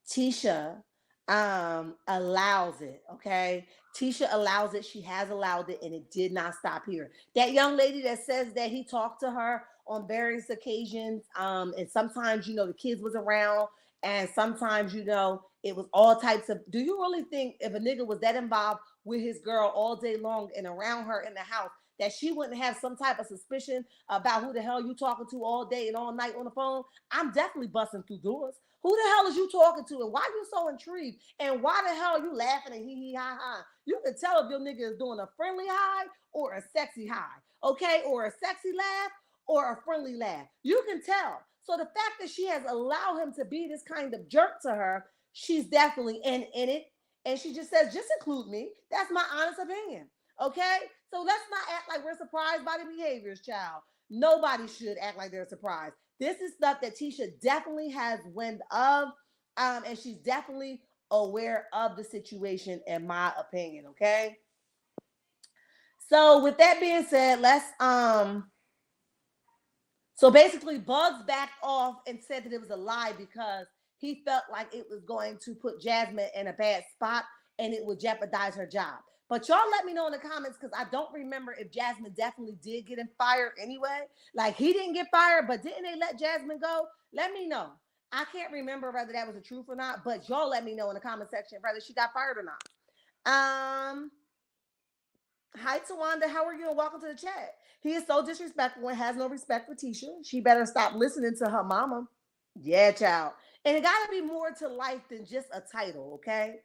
Tisha allows it. Okay. Tisha allows it. She has allowed it, and it did not stop here. That young lady that says that he talked to her on various occasions, and sometimes, the kids was around, and sometimes, it was all types of. Do you really think if a nigga was that involved with his girl all day long and around her in the house, that she wouldn't have some type of suspicion about who the hell you talking to all day and all night on the phone? I'm definitely busting through doors. Who the hell is you talking to, and why you so intrigued, and why the hell you laughing and hee hee ha ha? You can tell if your nigga is doing a friendly high or a sexy high, okay, or a sexy laugh or a friendly laugh. You can tell. So the fact that she has allowed him to be this kind of jerk to her, she's definitely in it, and she just says, just include me. That's my honest opinion. Okay, so let's not act like we're surprised by the behaviors, child. Nobody should act like they're surprised. This is stuff that Tisha definitely has wind of, and she's definitely aware of the situation, in my opinion. Okay. So with that being said, let's So basically, Bugs backed off and said that it was a lie because he felt like it was going to put Jasmine in a bad spot and it would jeopardize her job. But y'all let me know in the comments, because I don't remember if Jasmine definitely did get him fired anyway. Like, he didn't get fired, but didn't they let Jasmine go? Let me know. I can't remember whether that was the truth or not, but y'all let me know in the comment section whether she got fired or not. Hi, Tawanda. How are you? And welcome to the chat. He is so disrespectful and has no respect for Tisha. She better stop listening to her mama. Yeah, child. And it got to be more to life than just a title, okay?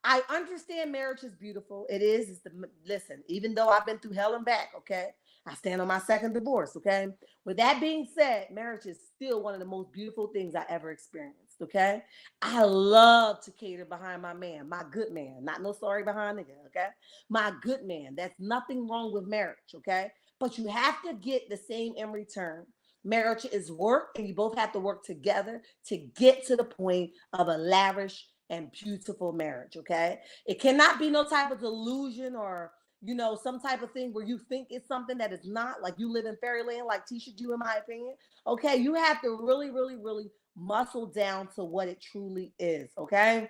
I understand marriage is beautiful. It is. Listen, even though I've been through hell and back, okay? I stand on my second divorce, okay? With that being said, marriage is still one of the most beautiful things I ever experienced, okay? I love to cater behind my man, my good man. Not no sorry behind nigga, okay? My good man. That's nothing wrong with marriage, okay? But you have to get the same in return. Marriage is work, and you both have to work together to get to the point of a lavish and beautiful marriage, okay? It cannot be no type of delusion or some type of thing where you think it's something that is not, like you live in fairyland, like Tisha do, in my opinion. Okay, you have to really, really, really muscle down to what it truly is. Okay.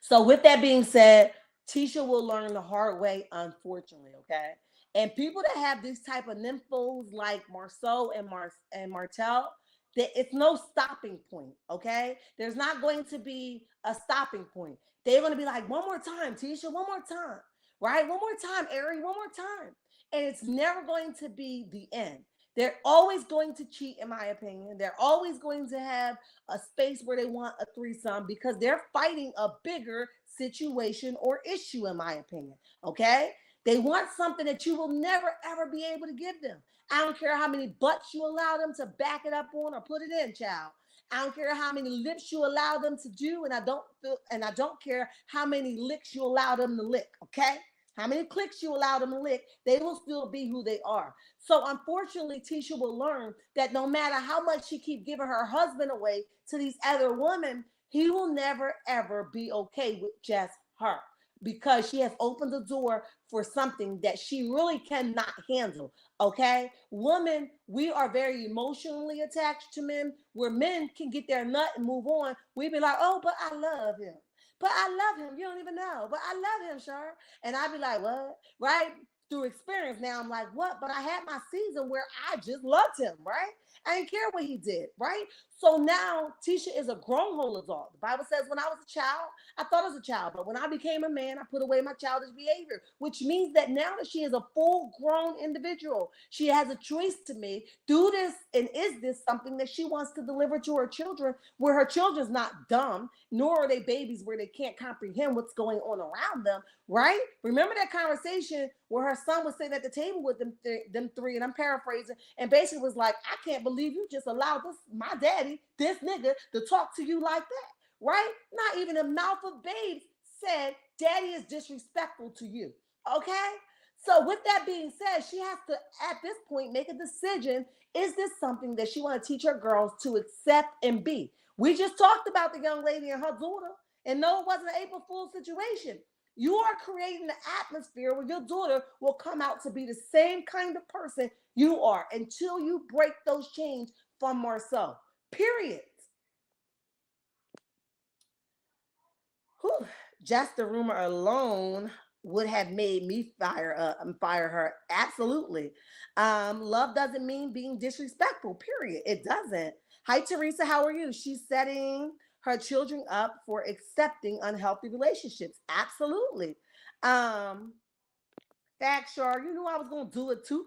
So with that being said, Tisha will learn the hard way, unfortunately. Okay. And people that have these type of nymphos like Marsau and Martell, that it's no stopping point. Okay. There's not going to be a stopping point. They're going to be like, one more time, Tisha, one more time. Right? One more time, Ari, one more time. And it's never going to be the end. They're always going to cheat, in my opinion. They're always going to have a space where they want a threesome because they're fighting a bigger situation or issue, in my opinion. Okay? They want something that you will never ever be able to give them. I don't care how many butts you allow them to back it up on or put it in, child. I don't care how many lips you allow them to do, and I don't care how many licks you allow them to lick, okay? How many clicks you allow them to lick, they will still be who they are. So unfortunately, Tisha will learn that no matter how much she keep giving her husband away to these other women, he will never ever be okay with just her because she has opened the door for something that she really cannot handle. Okay, women, we are very emotionally attached to men. Where men can get their nut and move on, we be like, oh, but I love him. But I love him. You don't even know. But I love him, sure. And I'd be like, what? Right? Through experience now, I'm like, what? But I had my season where I just loved him, right? I didn't care what he did, right? So now Tisha is a grown whole adult. The Bible says when I was a child, I thought I was a child, but when I became a man, I put away my childish behavior, which means that now that she is a full grown individual, she has a choice to make. Do this, and is this something that she wants to deliver to her children, where her children's not dumb, nor are they babies where they can't comprehend what's going on around them, right? Remember that conversation where her son was sitting at the table with them three, and I'm paraphrasing, and basically was like, I can't believe you just allowed my daddy, this nigga, to talk to you like that, right? Not even the mouth of babes said, daddy is disrespectful to you, okay? So with that being said, she has to, at this point, make a decision. Is this something that she want to teach her girls to accept and be? We just talked about the young lady and her daughter, and no, it wasn't an April Fool's situation. You are creating an atmosphere where your daughter will come out to be the same kind of person you are until you break those chains from Marsau. Period. Whew. Just the rumor alone would have made me fire her. Absolutely. Love doesn't mean being disrespectful. Period. It doesn't. Hi, Teresa. How are you? She's setting her children up for accepting unhealthy relationships. Absolutely. Um, Fact, sure. You knew I was gonna do it too.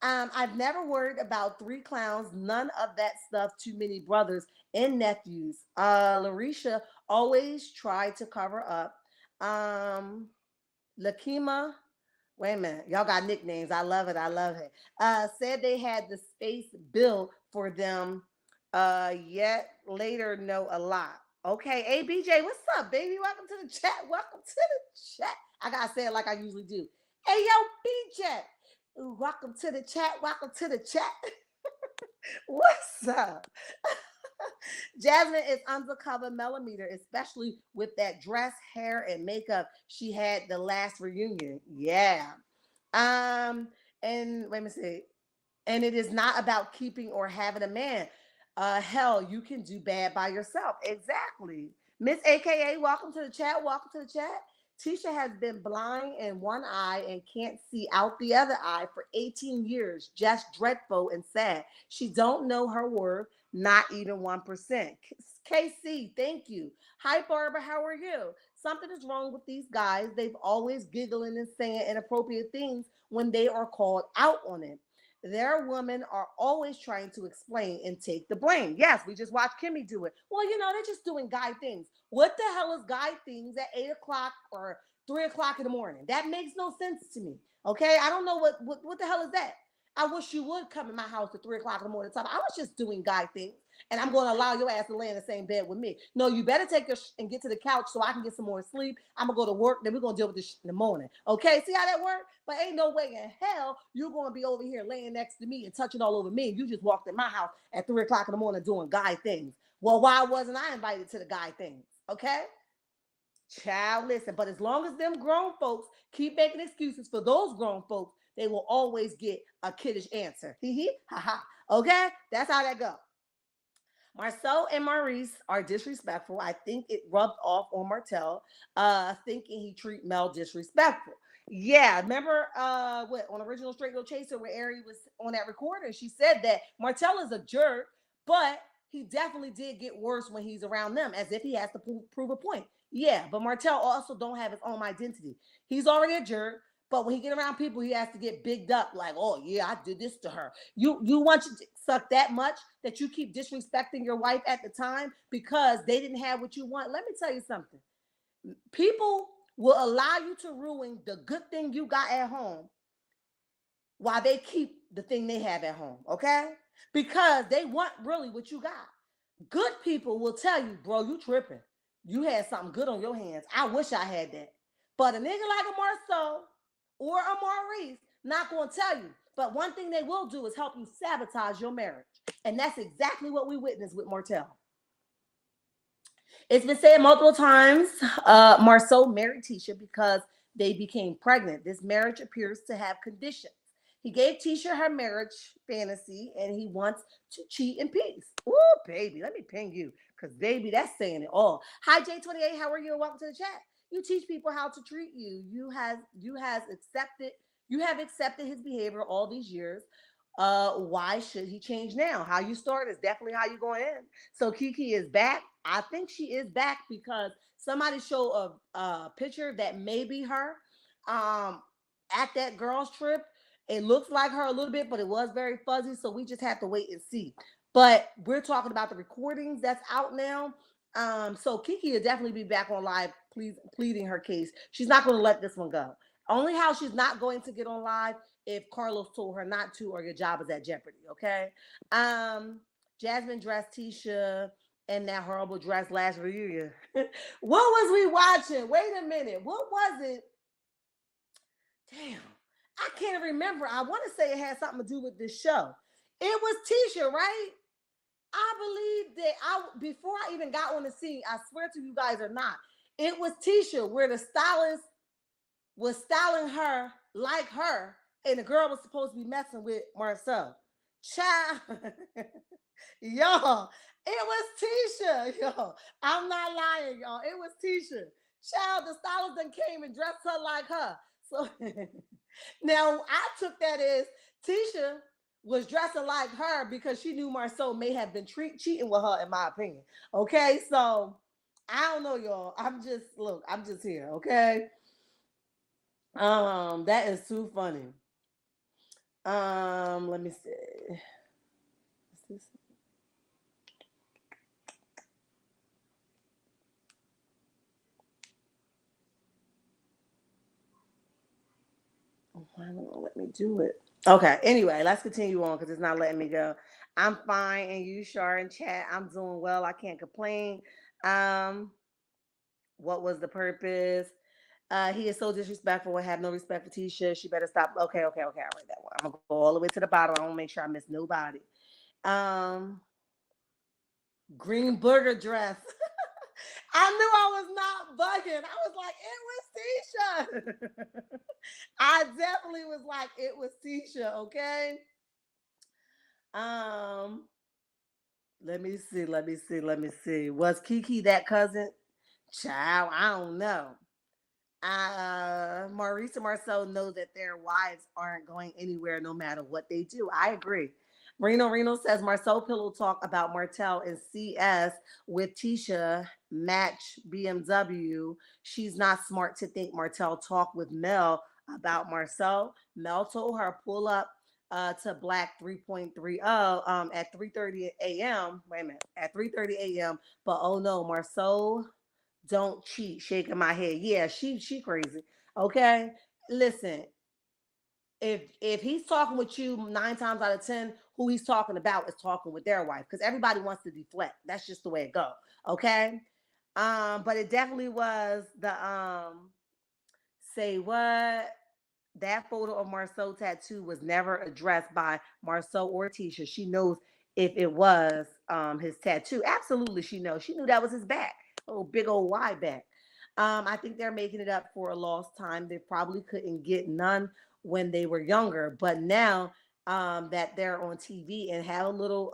I've never worried about three clowns, none of that stuff, too many brothers and nephews. Larisha always tried to cover up. Um, Lakima, wait a minute, y'all got nicknames. I love it. I love it. Said they had the space built for them, yet later know a lot. Okay, ABJ, what's up, baby? Welcome to the chat. Welcome to the chat. I gotta say it like I usually do. Hey, yo, BJ. Welcome to the chat. Welcome to the chat. What's up? Jasmine is undercover millimeter, especially with that dress, hair, and makeup she had the last reunion. Yeah. Um, and let me see. And it is not about keeping or having a man. Hell, you can do bad by yourself. Exactly. Miss AKA, welcome to the chat. Welcome to the chat. Tisha has been blind in one eye and can't see out the other eye for 18 years. Just dreadful and sad. She don't know her worth, not even 1%. KC, thank you. Hi, Barbara, how are you? Something is wrong with these guys. They've always giggling and saying inappropriate things when they are called out on it. Their women are always trying to explain and take the blame. Yes, we just watched Kimmy do it. Well, they're just doing guy things. What the hell is guy things at 8 o'clock or 3 o'clock in the morning? That makes no sense to me. Okay, I don't know what the hell is that. I wish you would come in my house at 3 o'clock in the morning. I was just doing guy things, and I'm going to allow your ass to lay in the same bed with me. No, you better take your and get to the couch so I can get some more sleep. I'm gonna go to work, then we're gonna deal with this in the morning. Okay, see how that works? But ain't no way in hell you're gonna be over here laying next to me and touching all over me. You just walked in my house at 3 o'clock in the morning doing guy things. Well, why wasn't I invited to the guy things? Okay. Child, listen, but as long as them grown folks keep making excuses for those grown folks, they will always get a kiddish answer. Hee hee, ha ha. Okay? That's how that go. Marcel and Maurice are disrespectful. I think it rubbed off on Martel, thinking he treat Mel disrespectful. Yeah, remember what on original Straight No Chaser where Ari was on that recording? She said that Martel is a jerk, but he definitely did get worse when he's around them, as if he has to prove a point. Yeah, but Martel also don't have his own identity. He's already a jerk, but when he get around people, he has to get bigged up, like, oh yeah, I did this to her. You want you to suck that much that you keep disrespecting your wife at the time because they didn't have what you want. Let me tell you something. People will allow you to ruin the good thing you got at home while they keep the thing they have at home, okay? Because they want really what you got. Good people will tell you, bro, you tripping. You had something good on your hands. I wish I had that. But a nigga like a Marsau or a Maurice not gonna tell you. But one thing they will do is help you sabotage your marriage. And that's exactly what we witnessed with Martel. It's been said multiple times. Marceau married Tisha because they became pregnant. This marriage appears to have conditions. He gave Tisha her marriage fantasy and he wants to cheat in peace. Ooh, baby, let me ping you because, baby, that's saying it all. Hi, J28. How are you? And welcome to the chat. You teach people how to treat you. You have accepted his behavior all these years. Why should he change now? How you start is definitely how you going in. So Kiki is back. I think she is back because somebody showed a picture that may be her um, at that girls trip. It looks like her a little bit, but it was very fuzzy. So we just have to wait and see. But we're talking about the recordings that's out now. So Kiki will definitely be back on live, pleading her case. She's not going to let this one go. Only how she's not going to get on live if Carlos told her not to or your job is at jeopardy, okay? Jasmine dressed Tisha in that horrible dress last reunion. What was we watching? Wait a minute. What was it? Damn. I can't remember. I want to say it had something to do with this show. It was Tisha, right? I believe that before I even got on the scene, I swear to you guys or not, it was Tisha where the stylist was styling her like her, and the girl was supposed to be messing with Marcel. Child, y'all, it was Tisha, y'all. I'm not lying, y'all. It was Tisha. Child, the stylist then came and dressed her like her. So now I took that as Tisha was dressing like her because she knew Marcel may have been cheating with her, in my opinion. Okay, so I don't know, y'all. I'm just here. Okay. That is too funny. Let me see. What's this? Why don't let me do it? Okay. Anyway, let's continue on because it's not letting me go. I'm fine, and you, Shar, in chat. I'm doing well. I can't complain. Um, what was the purpose? He is so disrespectful and have no respect for Tisha. She better stop. Okay, okay, okay. I read that one. I'm gonna go all the way to the bottom. I want to make sure I miss nobody. Um, green burger dress. I knew I was not bugging. I was like, it was Tisha. I definitely was like, it was Tisha. Okay. Um, let me see. Let me see. Let me see. Was Kiki that cousin? Child, I don't know. Maurice and Marcel know that their wives aren't going anywhere no matter what they do. I agree. Reno says Marcel Pillow talk about Martel and CS with Tisha match BMW. She's not smart to think Martel talk with Mel about Marcel. Mel told her pull up to Black 3.30 at 3:30 a.m. Wait a minute, at 3:30 a.m. But oh no, Marcel don't cheat, shaking my head. Yeah, she crazy. Okay. Listen, if he's talking with you 9 times out of 10, who he's talking about is talking with their wife. Because everybody wants to deflect. That's just the way it go. Okay. But it definitely was the say what? That photo of Marceau tattoo was never addressed by Marceau or Tisha. She knows if it was his tattoo. Absolutely, she knows. She knew that was his back. Oh, big old wide back. I think they're making it up for a lost time. They probably couldn't get none when they were younger, but now that they're on TV and have a little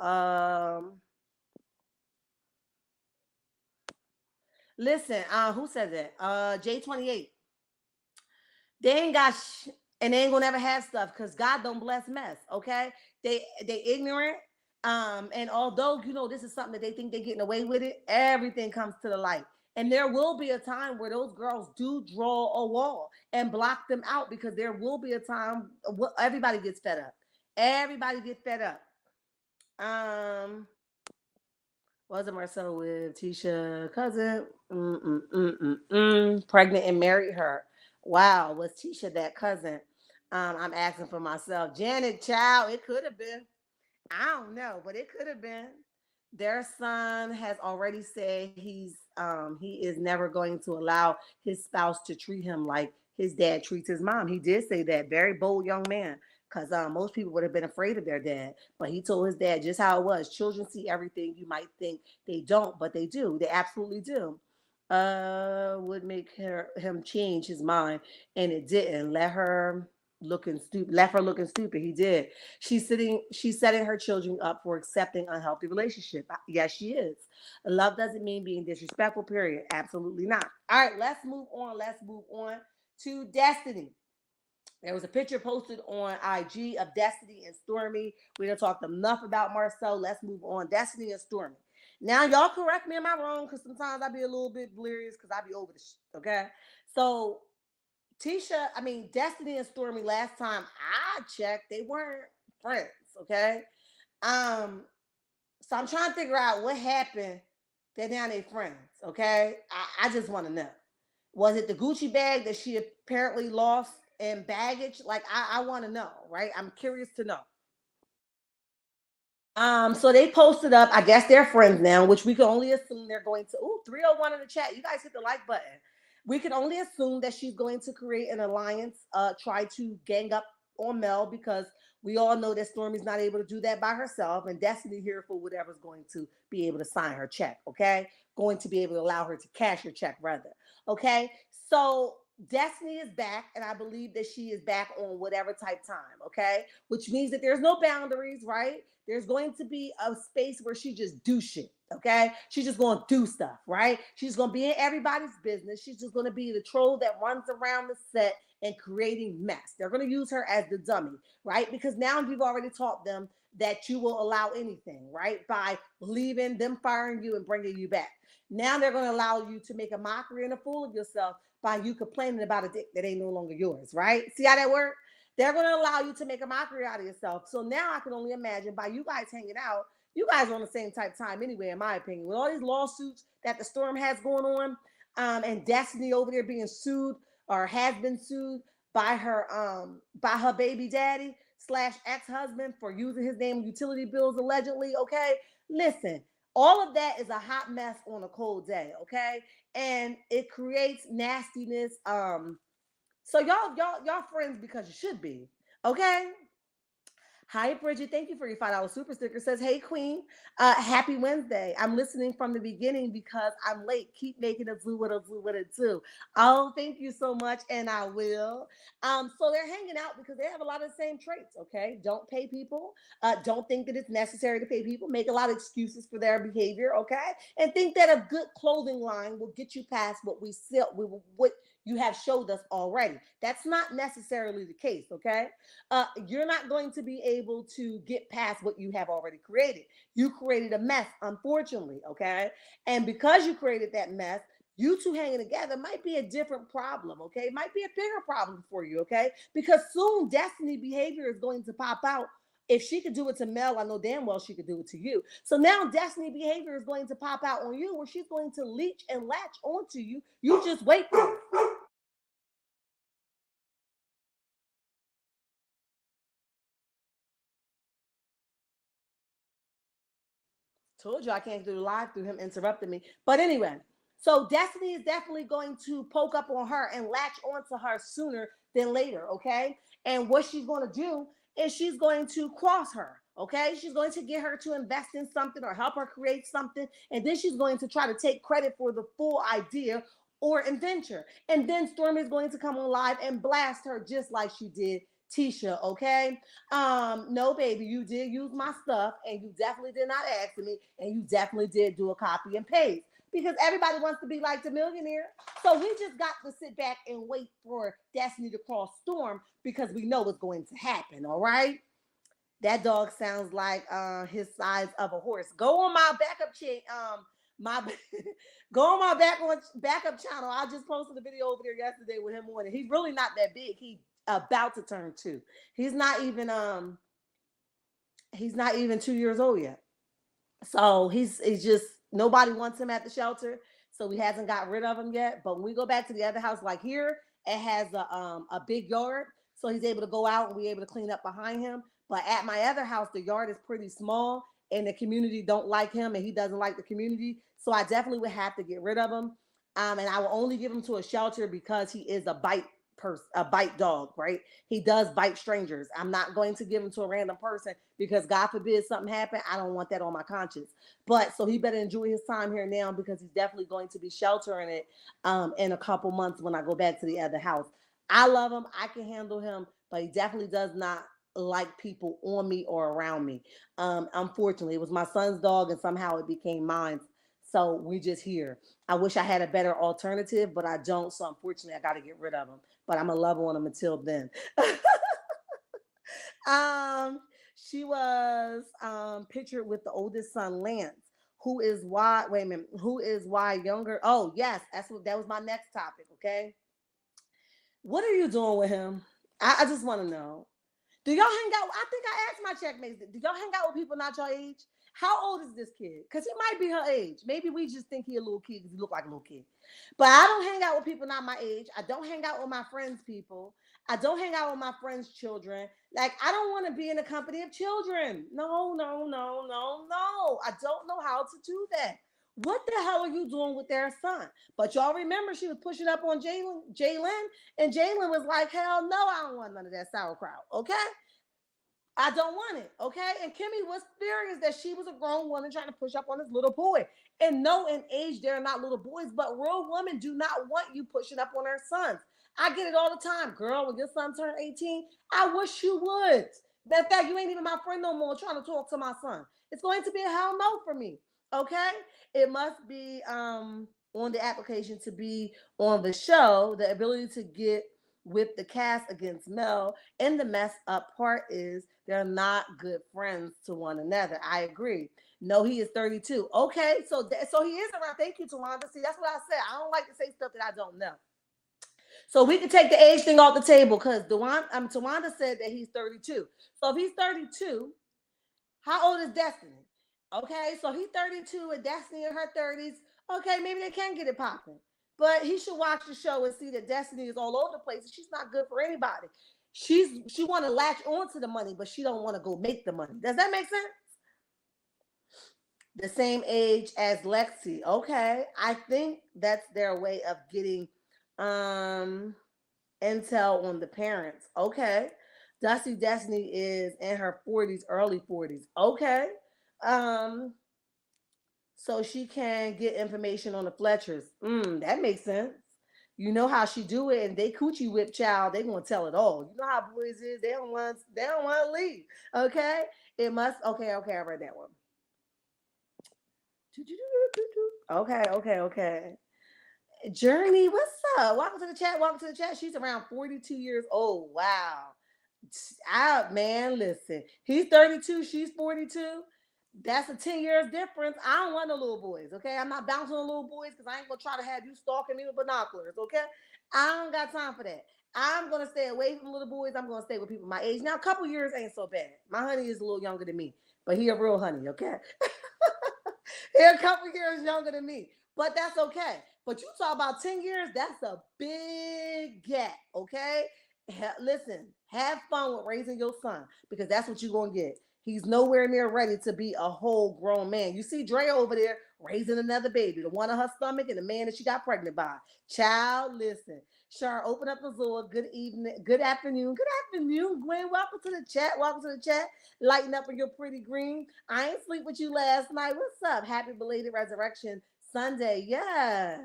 listen, who said that? J28. They ain't got and they ain't gonna never have stuff because God don't bless mess. Okay, they ignorant. And although this is something that they think they're getting away with it, everything comes to the light. And there will be a time where those girls do draw a wall and block them out because there will be a time everybody gets fed up. Everybody gets fed up. Um, was it Marcel with Tisha cousin? Pregnant and married her. Wow, was Tisha that cousin? I'm asking for myself. Janet Child, it could have been. I don't know, but it could have been. Their son has already said he is never going to allow his spouse to treat him like his dad treats his mom. He did say that. Very bold young man. Because most people would have been afraid of their dad. But he told his dad just how it was. Children see everything. You might think they don't, but they do. They absolutely do. Would make him change his mind, and it didn't. Left her looking stupid. He did. She's setting her children up for accepting unhealthy relationship. Yes, she is. Love doesn't mean being disrespectful, period. Absolutely not. All right, let's move on. Let's move on to Destiny. There was a picture posted on IG of Destiny and Stormy. We done talked enough about Marsau. Let's move on. Destiny and Stormy. Now, y'all correct me, am I wrong? Because sometimes I be a little bit delirious because I be over the shit, okay? So, Destiny and Stormy, last time I checked, they weren't friends, okay? Um, so I'm trying to figure out what happened that now they friends, okay? I just want to know. Was it the Gucci bag that she apparently lost in baggage? Like, I want to know, right? I'm curious to know. So they posted up, I guess they're friends now, which we can only assume they're going to. Ooh, 301 in the chat. You guys hit the like button. We can only assume that she's going to create an alliance, try to gang up on Mel because we all know that Stormy's not able to do that by herself, and Destiny here for whatever's going to be able to sign her check, okay? Going to be able to allow her to cash her check, rather. Okay. So Destiny is back, and I believe that she is back on whatever type time, okay? Which means that there's no boundaries, right? There's going to be a space where she just do shit, okay? She's just going to do stuff, right? She's going to be in everybody's business. She's just going to be the troll that runs around the set and creating mess. They're going to use her as the dummy, right? Because now you've already taught them that you will allow anything, right? By leaving them, firing you, and bringing you back. Now they're going to allow you to make a mockery and a fool of yourself by you complaining about a dick that ain't no longer yours, right? See how that works? They're going to allow you to make a mockery out of yourself. So now I can only imagine by you guys hanging out, you guys are on the same type of time anyway, in my opinion. With all these lawsuits that the Storm has going on, and Destiny over there being sued or has been sued by her baby daddy slash ex-husband for using his name in utility bills allegedly. Okay, listen, all of that is a hot mess on a cold day. Okay, and it creates nastiness. So y'all friends because you should be. Okay. Hi, Bridget. Thank you for your $5 super sticker. Says, hey, Queen. Happy Wednesday. I'm listening from the beginning because I'm late. Keep making it do what it do what it do. Oh, thank you so much, and I will. So they're hanging out because they have a lot of the same traits. Okay, don't pay people. Don't think that it's necessary to pay people. Make a lot of excuses for their behavior. Okay, and think that a good clothing line will get you past what we sell. What you have showed us already. That's not necessarily the case. Okay, you're not going to be able to get past what you have already created. You created a mess, unfortunately, okay? And because you created that mess, you two hanging together might be a different problem, okay? It might be a bigger problem for you, okay? Because soon Destiny behavior is going to pop out. If she could do it to Mel, I know damn well she could do it to you. So now Destiny behavior is going to pop out on you where she's going to leech and latch onto you. You just wait for it. Told you I can't do the live through him interrupting me. But anyway, so Destiny is definitely going to poke up on her and latch onto her sooner than later, okay? And what she's going to do is she's going to cross her, okay? She's going to get her to invest in something or help her create something. And then she's going to try to take credit for the full idea or adventure. And then Stormy is going to come on live and blast her just like she did Tisha, okay? No, baby, you did use my stuff and you definitely did not ask me, and you definitely did do a copy and paste because everybody wants to be like the millionaire. So we just got to sit back and wait for Destiny to cross Storm because we know what's going to happen, all right? That dog sounds like his size of a horse. Go on my backup chain, my go on my backup channel. I just posted a video over there yesterday with him on it. He's really not that big. He about to turn 2. He's not even he's not even 2 years old yet. So he's just nobody wants him at the shelter. So he hasn't got rid of him yet. But when we go back to the other house, like here, it has a big yard. So he's able to go out and we're able to clean up behind him. But at my other house, the yard is pretty small and the community don't like him and he doesn't like the community. So I definitely would have to get rid of him. And I will only give him to a shelter because he is a bite dog, right? He does bite strangers. I'm not going to give him to a random person because God forbid something happen. I don't want that on my conscience. But so he better enjoy his time here now because he's definitely going to be sheltering it in a couple months when I go back to the other house. I love him. I can handle him, but he definitely does not like people on me or around me. Unfortunately, it was my son's dog and somehow it became mine. So we just here. I wish I had a better alternative, but I don't. So unfortunately, I got to get rid of him. But I'm gonna love on him until then. She was pictured with the oldest son, Lance, who is why. Wait a minute. Who is why younger? Oh yes, that was my next topic. Okay, what are you doing with him? I just want to know. Do y'all hang out? I think I asked my checkmates. Do y'all hang out with people not your age? How old is this kid? Because he might be her age. Maybe we just think he a little kid because he look like a little kid. But I don't hang out with people not my age. I don't hang out with my friends' people. I don't hang out with my friends' children. Like, I don't want to be in the company of children. No, no, no, no, no. I don't know how to do that. What the hell are you doing with their son? But y'all remember she was pushing up on Jalen, and Jalen was like, hell no, I don't want none of that sauerkraut. Okay? I don't want it, okay? And Kimmy was furious that she was a grown woman trying to push up on this little boy. And no, in age, they're not little boys, but real women do not want you pushing up on their sons. I get it all the time. Girl, when your son turned 18, I wish you would. That fact, you ain't even my friend no more trying to talk to my son. It's going to be a hell no for me, okay? It must be on the application to be on the show. The ability to get with the cast against Mel. And the mess up part is they're not good friends to one another. I agree. No, he is 32. Okay, so he is around. Thank you, Tawanda. See, that's what I said. I don't like to say stuff that I don't know. So we can take the age thing off the table because Tawanda said that he's 32. So if he's 32, how old is Destiny? Okay, so he's 32 and Destiny in her 30s. Okay, maybe they can get it popping. But he should watch the show and see that Destiny is all over the place and she's not good for anybody. She want to latch onto the money, but she don't want to go make the money. Does that make sense? The same age as Lexi. Okay. I think that's their way of getting intel on the parents. Okay. Dusty Destiny is in her 40s, early 40s. Okay. Um, so she can get information on the Fletchers. That makes sense. You know how she do it, and they coochie whip child. They gonna tell it all. You know how boys is. They don't want to leave. Okay. It must. Okay. Okay. I read that one. Okay. Journey, what's up? Welcome to the chat. Welcome to the chat. She's around 42 years old. Wow. Out, man. Listen, he's 32. She's 42. That's a 10 years difference. I don't want no little boys, okay? I'm not bouncing on little boys because I ain't gonna try to have you stalking me with binoculars, okay? I don't got time for that. I'm gonna stay away from little boys. I'm gonna stay with people my age. Now, a couple years ain't so bad. My honey is a little younger than me, but he a real honey, okay? He a couple years younger than me, but that's okay. But you talk about 10 years, that's a big gap, okay? Listen, have fun with raising your son because that's what you're gonna get. He's nowhere near ready to be a whole grown man. You see Dre over there raising another baby, the one on her stomach and the man that she got pregnant by. Child, listen. Char, open up the door. Good evening. Good afternoon. Good afternoon, Gwen. Welcome to the chat. Welcome to the chat. Lighten up in your pretty green. I ain't sleep with you last night. What's up? Happy belated resurrection Sunday. Yes.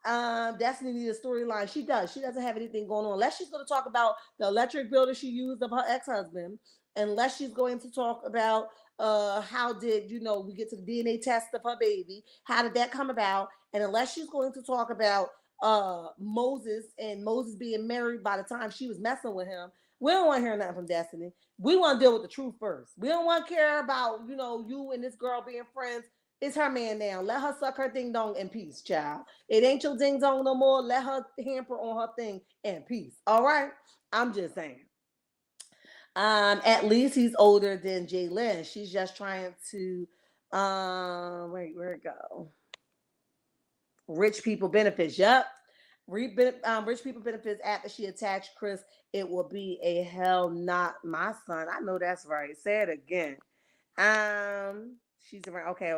Destiny needs a storyline. She does. She doesn't have anything going on unless she's going to talk about the electric bill that she used of her ex-husband, unless she's going to talk about how did we get to the DNA test of her baby, how did that come about, and unless she's going to talk about Moses and Moses being married by the time she was messing with him. We don't want to hear nothing from Destiny. We want to deal with the truth first. We don't want to care about you and this girl being friends. It's her man now. Let her suck her ding dong in peace, child. It ain't your ding dong no more. Let her hamper on her thing in peace. All right? I'm just saying. At least he's older than Jalen. She's just trying to wait, where it go? Rich people benefits. Yep. Rich people benefits after she attached Chris. It will be a hell not my son. I know that's right. Say it again. She's around. Okay.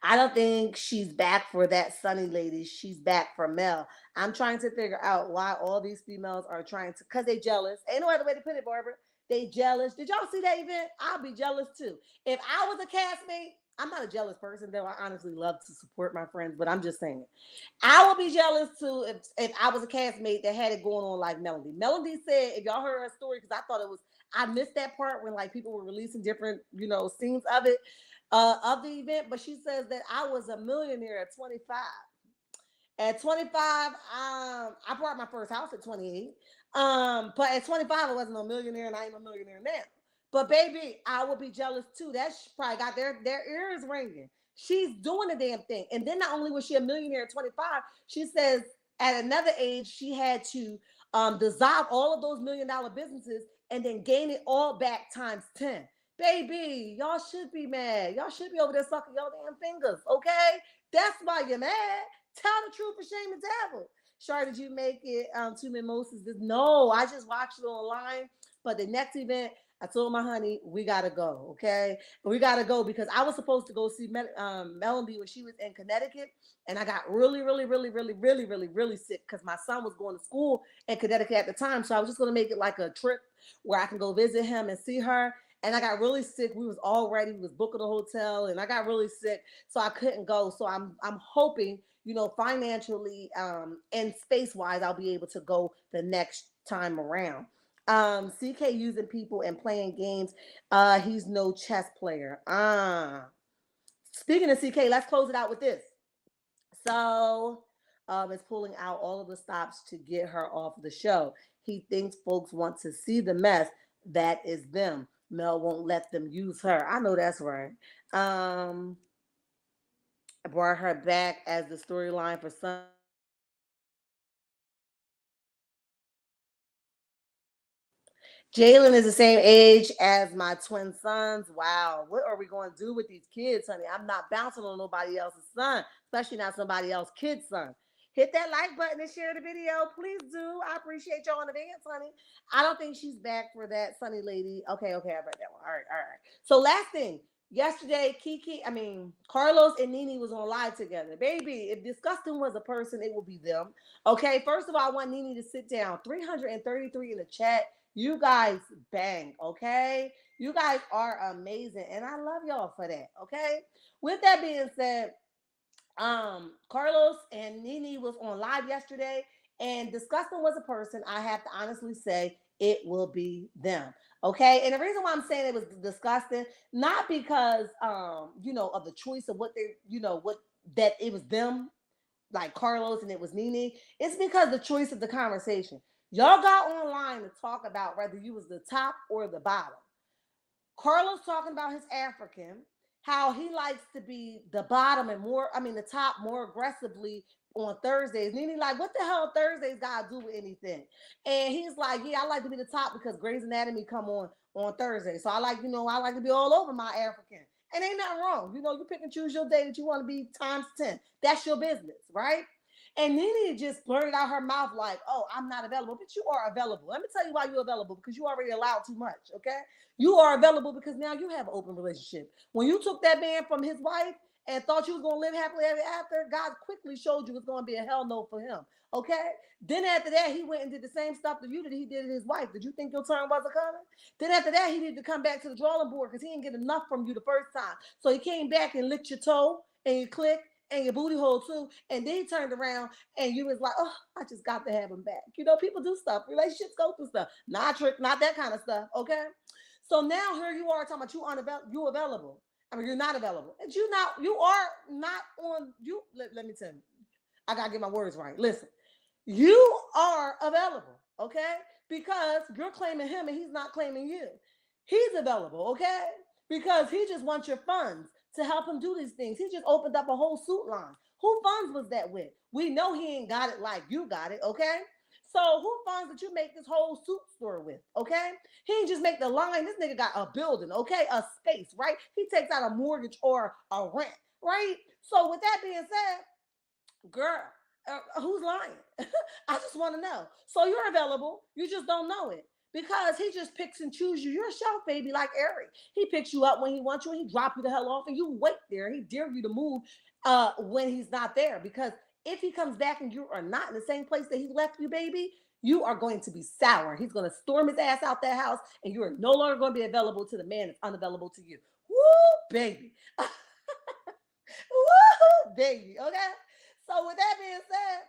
I don't think she's back for that Sunny lady. She's back for Mel. I'm trying to figure out why all these females are trying to, because they jealous. Ain't no other way to put it, Barbara. They jealous. Did y'all see that event? I'll be jealous too. If I was a castmate, I'm not a jealous person, though. I honestly love to support my friends, but I'm just saying. I would be jealous too if I was a castmate that had it going on like Melody. Melody said, if y'all heard her story, because I thought it was, I missed that part when like people were releasing different, scenes of it, of the event. But she says that I was a millionaire at 25. At 25, I bought my first house at 28. But at 25, I wasn't a millionaire, and I ain't a millionaire now. But baby, I would be jealous too. That's probably got their ears ringing. She's doing the damn thing. And then not only was she a millionaire at 25, she says at another age she had to dissolve all of those $1 million businesses and then gain it all back times 10. Baby, y'all should be mad. Y'all should be over there sucking your damn fingers, okay? That's why you're mad. Tell the truth and shame the devil. Shar, did you make it to Mimosas? No, I just watched it online. But the next event, I told my honey, we gotta go, okay? We gotta go because I was supposed to go see Melody when she was in Connecticut, and I got really, really, really, really, really, really, really sick because my son was going to school in Connecticut at the time. So I was just gonna make it like a trip where I can go visit him and see her. And I got really sick. We was all ready. We was booking a hotel, and I got really sick, so I couldn't go. So I'm hoping, financially and space wise, I'll be able to go the next time around. CK using people and playing games. He's no chess player. Speaking of CK, let's close it out with this. So, it's pulling out all of the stops to get her off the show. He thinks folks want to see the mess. That is them. Mel won't let them use her. I know that's right. I brought her back as the storyline for some. Jalen is the same age as my twin sons. Wow, what are we going to do with these kids, honey? I'm not bouncing on nobody else's son, especially not somebody else's kid's son. Hit that like button and share the video. Please do. I appreciate y'all in advance, honey. I don't think she's back for that Sunny lady. Okay, I read that one. All right. So last thing. Yesterday, Carlos and Nene was on live together. Baby, if disgusting was a person, it would be them. Okay, first of all, I want Nene to sit down. 333 in the chat. You guys bang, okay? You guys are amazing, and I love y'all for that, okay? With that being said, Carlos and Nene was on live yesterday, and disgusting was a person. I have to honestly say it will be them. Okay. And the reason why I'm saying it was disgusting, not because of the choice of what they, what that it was them, like Carlos and it was Nene. It's because the choice of the conversation. Y'all got online to talk about whether you was the top or the bottom. Carlos talking about his African, how he likes to be the bottom and the top more aggressively on Thursdays. Nene like, what the hell Thursdays got to do with anything? And he's like, yeah, I like to be the top because Grey's Anatomy come on Thursday. So I like to be all over my African. And ain't nothing wrong. You pick and choose your day that you want to be times 10. That's your business, right? And Nene just blurted out her mouth like, oh, I'm not available. But you are available. Let me tell you why you're available. Because you already allowed too much, okay? You are available because now you have an open relationship. When you took that man from his wife and thought you was going to live happily ever after, God quickly showed you it's going to be a hell no for him, okay? Then after that, he went and did the same stuff to you that he did to his wife. Did you think your turn wasn't coming? Then after that, he needed to come back to the drawing board because he didn't get enough from you the first time. So he came back and licked your toe and you clicked and your booty hole too. And then he turned around and you was like, oh, I just got to have him back. You know, people do stuff. Relationships go through stuff. Not trick, not that kind of stuff. Okay. So now here you are talking about you available. I mean, you're not available. And you are not on you. Let me tell you. I gotta get my words right. Listen, you are available, okay? Because you're claiming him and he's not claiming you. He's available, okay? Because he just wants your funds to help him do these things. He just opened up a whole suit line. Who funds was that with? We know he ain't got it like you got it, okay? So who funds did you make this whole suit store with? Okay, he didn't just make the line. This nigga got a building, okay, a space, right? He takes out a mortgage or a rent, right? So with that being said, girl, who's lying? I just want to know. So you're available. You just don't know it because he just picks and chooses you. You're a shelf baby like Eric. He picks you up when he wants you and he drop you the hell off and you wait there. He dare you to move when he's not there because if he comes back and you are not in the same place that he left you, baby, you are going to be sour. He's going to storm his ass out that house and you are no longer going to be available to the man that's unavailable to you. Woo, baby. Woo, baby. Okay. So with that being said,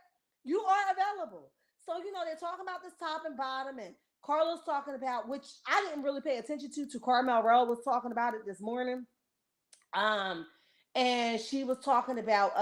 you are available. So you know they're talking about this top and bottom, and Carlos talking about which I didn't really pay attention to. Carmel Rowe was talking about it this morning, um, and she was talking about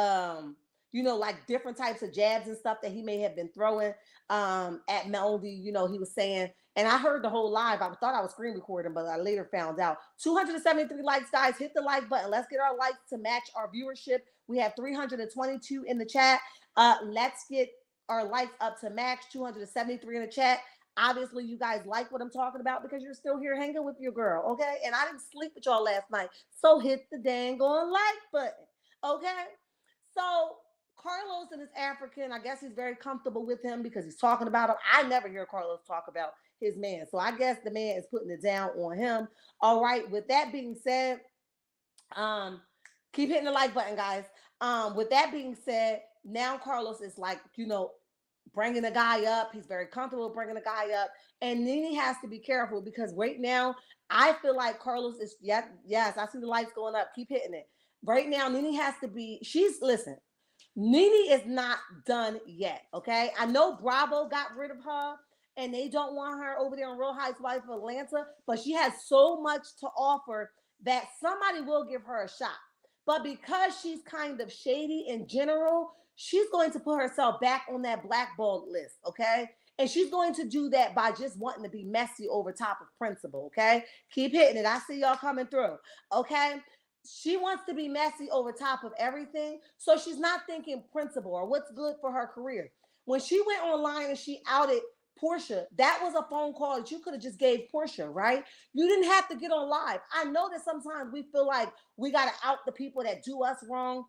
like different types of jabs and stuff that he may have been throwing at Melody. You know, he was saying, and I heard the whole live. I thought I was screen recording, but I later found out 273 likes, guys. Hit the like button. Let's get our likes to match our viewership. We have 322 in the chat. Let's get our likes up to max 273 in the chat. Obviously, you guys like what I'm talking about because you're still here hanging with your girl, okay? And I didn't sleep with y'all last night. So hit the dang on like button, okay? So Carlos and his African, I guess he's very comfortable with him because he's talking about him. I never hear Carlos talk about his man. So I guess the man is putting it down on him. All right, with that being said, keep hitting the like button, guys. With that being said, now Carlos is like, bringing the guy up. He's very comfortable bringing the guy up. And then he has to be careful because right now, I feel like Carlos is, yes, I see the lights going up. Keep hitting it. Right now, Nene has to be, listen, Nene is not done yet, okay? I know Bravo got rid of her and they don't want her over there in Real Housewives of Atlanta, but she has so much to offer that somebody will give her a shot. But because she's kind of shady in general, she's going to put herself back on that blackballed list, okay? And she's going to do that by just wanting to be messy over top of principle, okay? Keep hitting it. I see y'all coming through, okay? She wants to be messy over top of everything. So she's not thinking principle or what's good for her career. When she went online and she outed Portia, that was a phone call that you could have just gave Portia, right? You didn't have to get on live. I know that sometimes we feel like we got to out the people that do us wrong.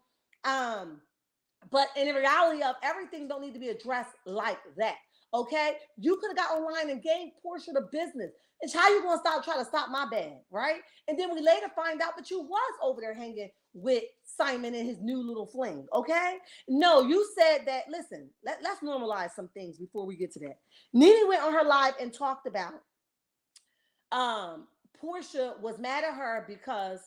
But in the reality of everything don't need to be addressed like that. Okay? You could have got online and gave Portia the business. It's how you gonna try to stop my bag, right? And then we later find out that you was over there hanging with Simon and his new little fling. Okay? No, you said that. Listen, let's normalize some things before we get to that. Nene went on her live and talked about Portia was mad at her because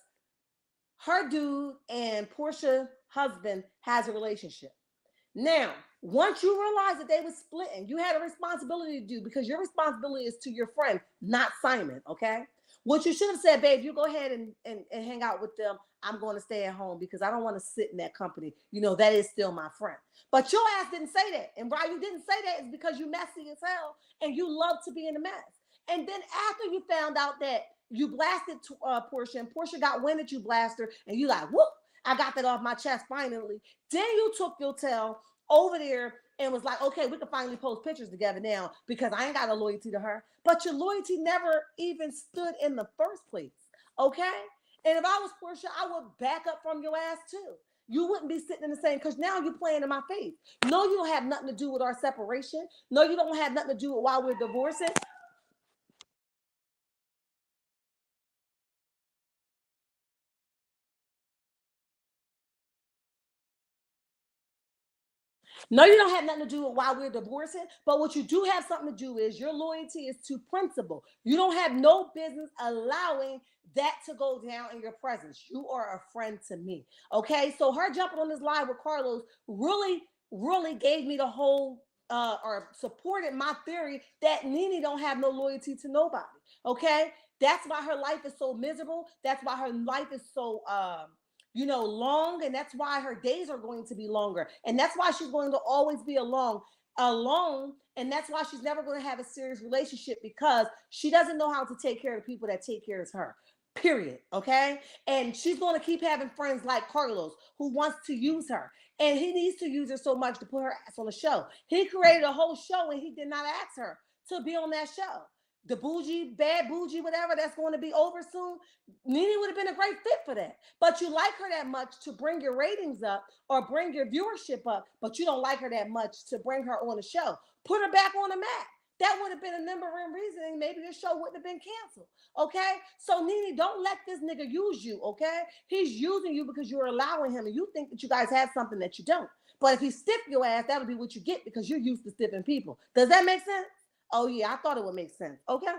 her dude and Portia's husband has a relationship. Now, once you realize that they were splitting, you had a responsibility to do because your responsibility is to your friend, not Simon, okay? What you should have said, babe, you go ahead and hang out with them. I'm going to stay at home because I don't want to sit in that company. That is still my friend. But your ass didn't say that. And why you didn't say that is because you messy as hell and you love to be in a mess. And then after you found out that you blasted Portia and Portia got wind that you blasted her and you like, whoop, I got that off my chest finally. Then you took your tail over there and was like, okay, we can finally post pictures together now because I ain't got a loyalty to her. But your loyalty never even stood in the first place, okay? And if I was Portia, I would back up from your ass too. You wouldn't be sitting in the same, because now you're playing in my face. No, you don't have nothing to do with our separation. No, you don't have nothing to do with why we're divorcing. No, you don't have nothing to do with why we're divorcing, but what you do have something to do is your loyalty is to principle. You don't have no business allowing that to go down in your presence. You are a friend to me. Okay. So her jumping on this live with Carlos really gave me the whole or supported my theory that Nene don't have no loyalty to nobody. Okay. That's why her life is so miserable. That's why her life is so long, and that's why her days are going to be longer, and that's why she's going to always be alone, and that's why she's never going to have a serious relationship, because she doesn't know how to take care of the people that take care of her, period. Okay. And she's going to keep having friends like Carlos who wants to use her, and he needs to use her so much to put her ass on the show. He created a whole show and he did not ask her to be on that show. The bougie, bad bougie, whatever, that's going to be over soon. Nene would have been a great fit for that. But you like her that much to bring your ratings up or bring your viewership up, but you don't like her that much to bring her on the show. Put her back on the map. That would have been a number one reason, and maybe the show wouldn't have been canceled. Okay? So, Nene, don't let this nigga use you, okay? He's using you because you're allowing him, and you think that you guys have something that you don't. But if he stiff your ass, that'll be what you get, because you're used to stiffing people. Does that make sense? Oh, yeah, I thought it would make sense. Okay?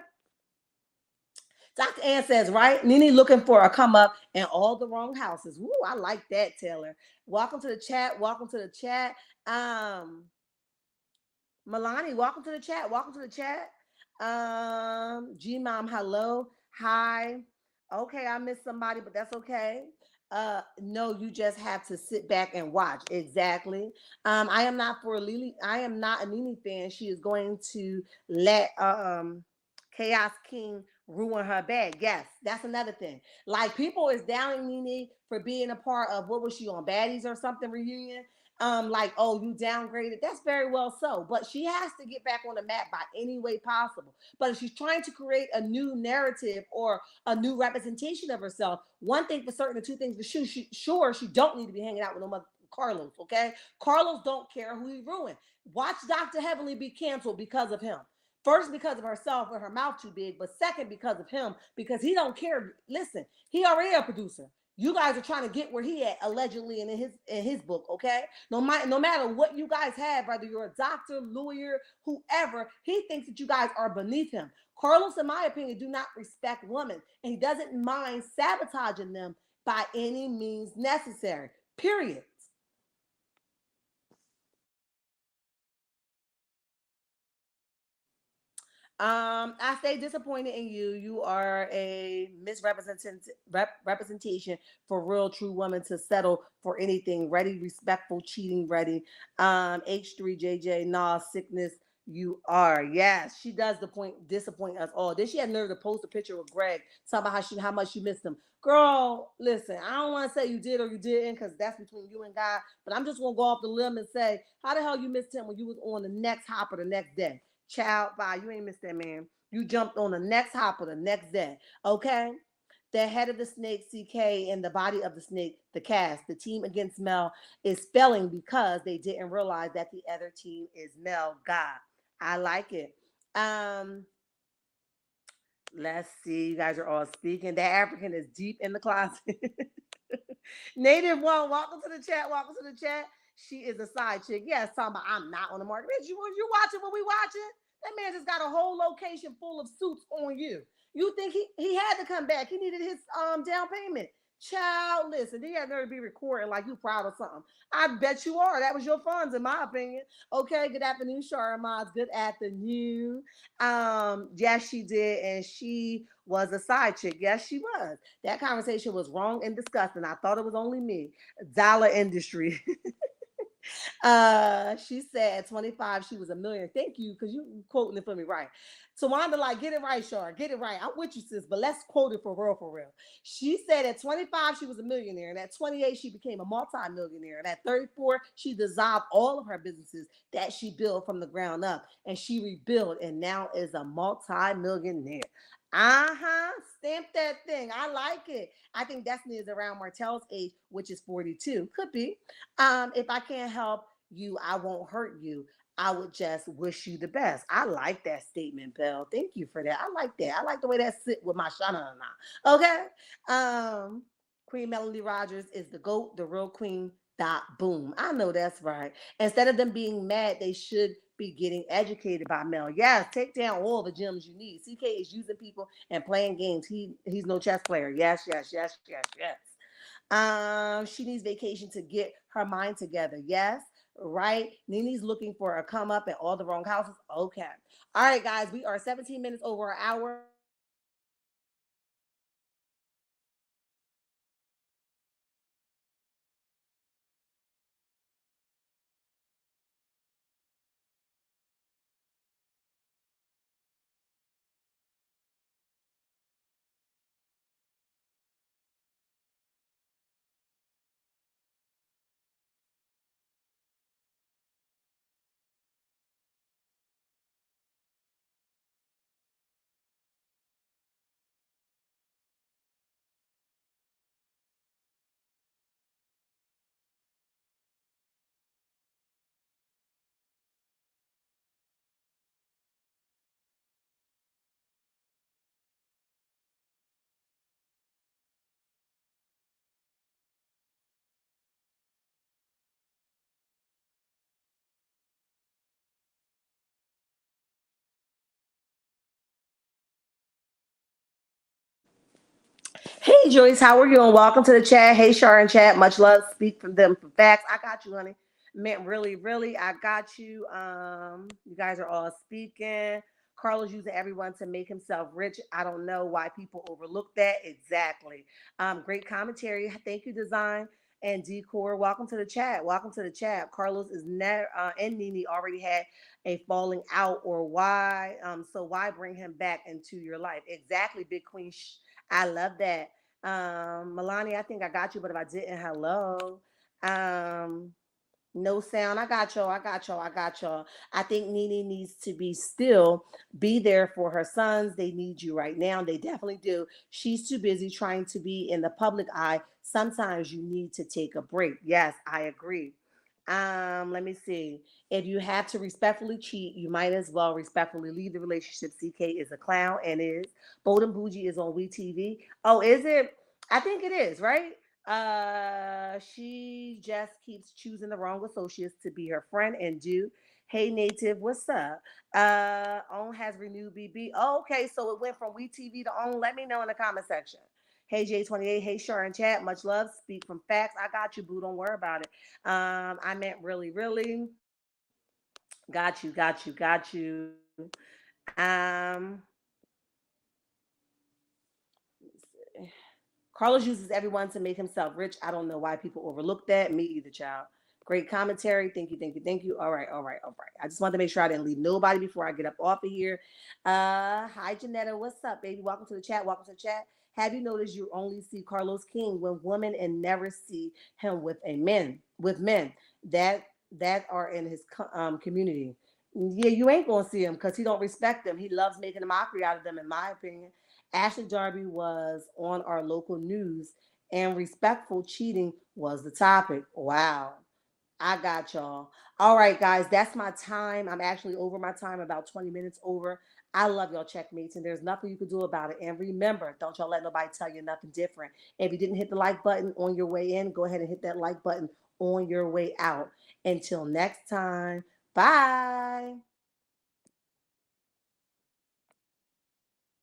Dr. Ann says, right? Nene looking for a come up in all the wrong houses. Woo, I like that, Taylor. Welcome to the chat. Welcome to the chat. Milani, welcome to the chat. Welcome to the chat. G-Mom, hello. Hi. Okay, I missed somebody, but that's okay. No, you just have to sit back and watch. Exactly. I am not for Lily. I am not a Nene fan. She is going to let Chaos King ruin her bag. Yes, that's another thing. Like, people is downing Nene for being a part of, what was she on, Baddies or something reunion? Like, oh, you downgraded. That's very well so, but she has to get back on the map by any way possible. But if she's trying to create a new narrative or a new representation of herself, one thing for certain, and two things for sure, she don't need to be hanging out with no mother Carlos. Okay, Carlos don't care who he ruined. Watch Dr. Heavenly be canceled because of him. First, because of herself and her mouth too big, but second, because of him, because he don't care. Listen, he already a producer. You guys are trying to get where he at, allegedly, in his book. Okay, no matter what you guys have, whether you're a doctor, lawyer, whoever, he thinks that you guys are beneath him. Carlos, in my opinion, do not respect women, and he doesn't mind sabotaging them by any means necessary. Period. I stay disappointed in you. You are a representation for real, true women to settle for anything. Ready, respectful, cheating, ready. H3JJ, nah, sickness. You are. Yes, she does disappoint us all. Then she had nerve to post a picture with Greg, talking about how much she missed him. Girl, listen, I don't want to say you did or you didn't, because that's between you and God. But I'm just gonna go off the limb and say, how the hell you missed him when you was on the next hopper the next day? Child, bye. You ain't missed that man. You jumped on the next hopper the next day. Okay? The head of the snake, CK, and the body of the snake, the cast, the team against Mel, is failing because they didn't realize that the other team is Mel God. I like it. Let's see. You guys are all speaking. The African is deep in the closet. Native One, welcome to the chat. Welcome to the chat. She is a side chick. Yes, talking about I'm not on the market. Bitch, you watching what we watching? That man just got a whole location full of suits on you. You think he had to come back? He needed his down payment. Child, listen, he had to be recording like you proud of something. I bet you are. That was your funds, in my opinion. Okay, good afternoon, Sharma. Good afternoon. Yes, she did, and she was a side chick. Yes, she was. That conversation was wrong and disgusting. I thought it was only me. Dollar industry. She said at 25 she was a millionaire. Thank you, because you quoting it for me right. Tawanda, like, get it right, Shar. Get it right. I'm with you, sis, but let's quote it for real, for real. She said at 25 she was a millionaire, and at 28 she became a multi-millionaire, and at 34 she dissolved all of her businesses that she built from the ground up, and she rebuilt, and now is a multi-millionaire. Stamp that thing. I like it. I think Destiny is around Martell's age, which is 42. Could be. If I can't help you, I won't hurt you. I would just wish you the best. I like that statement, Belle. Thank you for that. I like that. I like the way that sit with my shana. Okay. Queen Melanie Rogers is the GOAT, the real queen Dot boom. I know that's right. Instead of them being mad, they should be getting educated by Mel. Yes, take down all the gems you need. CK is using people and playing games. He's no chess player. Yes, yes, yes, yes, yes. She needs vacation to get her mind together. Yes, right. Nini's looking for a come up at all the wrong houses. Okay. All right, guys. We are 17 minutes over an hour. I got you, honey. Met really, really. Hey Joyce, how are you? And welcome to the chat. Hey Shar and chat. Much love. Speak from them for facts. I got you, honey. Meant really, really. I got you. You guys are all speaking. Carlos using everyone to make himself rich. I don't know why people overlook that. Exactly. Great commentary. Thank you, design and decor. Welcome to the chat. Welcome to the chat. Carlos is never and Nini already had a falling out, or why? So why bring him back into your life? Exactly, Big Queen. I love that. Melania, I think I got you, but if I didn't, hello. Um, no sound. I got y'all. I got y'all. I got y'all. I think Nene needs to be still, be there for her sons. They need you right now. They definitely do. She's too busy trying to be in the public eye. Sometimes you need to take a break. Yes, I agree. Let me see. If you have to respectfully cheat, you might as well respectfully leave the relationship. CK is a clown and is. Bold and Bougie is on WeTV. Oh, is it? I think it is, right? She just keeps choosing the wrong associates to be her friend and do. Hey Native, what's up? On has renewed BB. Oh, okay, so it went from WeTV to On. Let me know in the comment section. Hey J28, hey Shar and chat, much love. Speak from facts. I got you, boo. Don't worry about it. I meant really, really. Got you, got you, got you. Um, Carlos uses everyone to make himself rich. I don't know why people overlook that. Me either, child. Great commentary. Thank you, thank you, thank you. All right, all right, all right. I just wanted to make sure I didn't leave nobody before I get up off of here. Hi, Janetta. What's up, baby? Welcome to the chat. Welcome to the chat. Have you noticed you only see Carlos King when women and never see him with a men with men that are in his community? Yeah, you ain't gonna see him because he don't respect them. He loves making a mockery out of them, in my opinion. Ashley Darby was on our local news, and respectful cheating was the topic. Wow. I got y'all. All right, guys, that's my time. I'm actually over my time, about 20 minutes over. I love y'all checkmates, and there's nothing you can do about it. And remember, don't y'all let nobody tell you nothing different. If you didn't hit the like button on your way in, go ahead and hit that like button on your way out. Until next time, bye.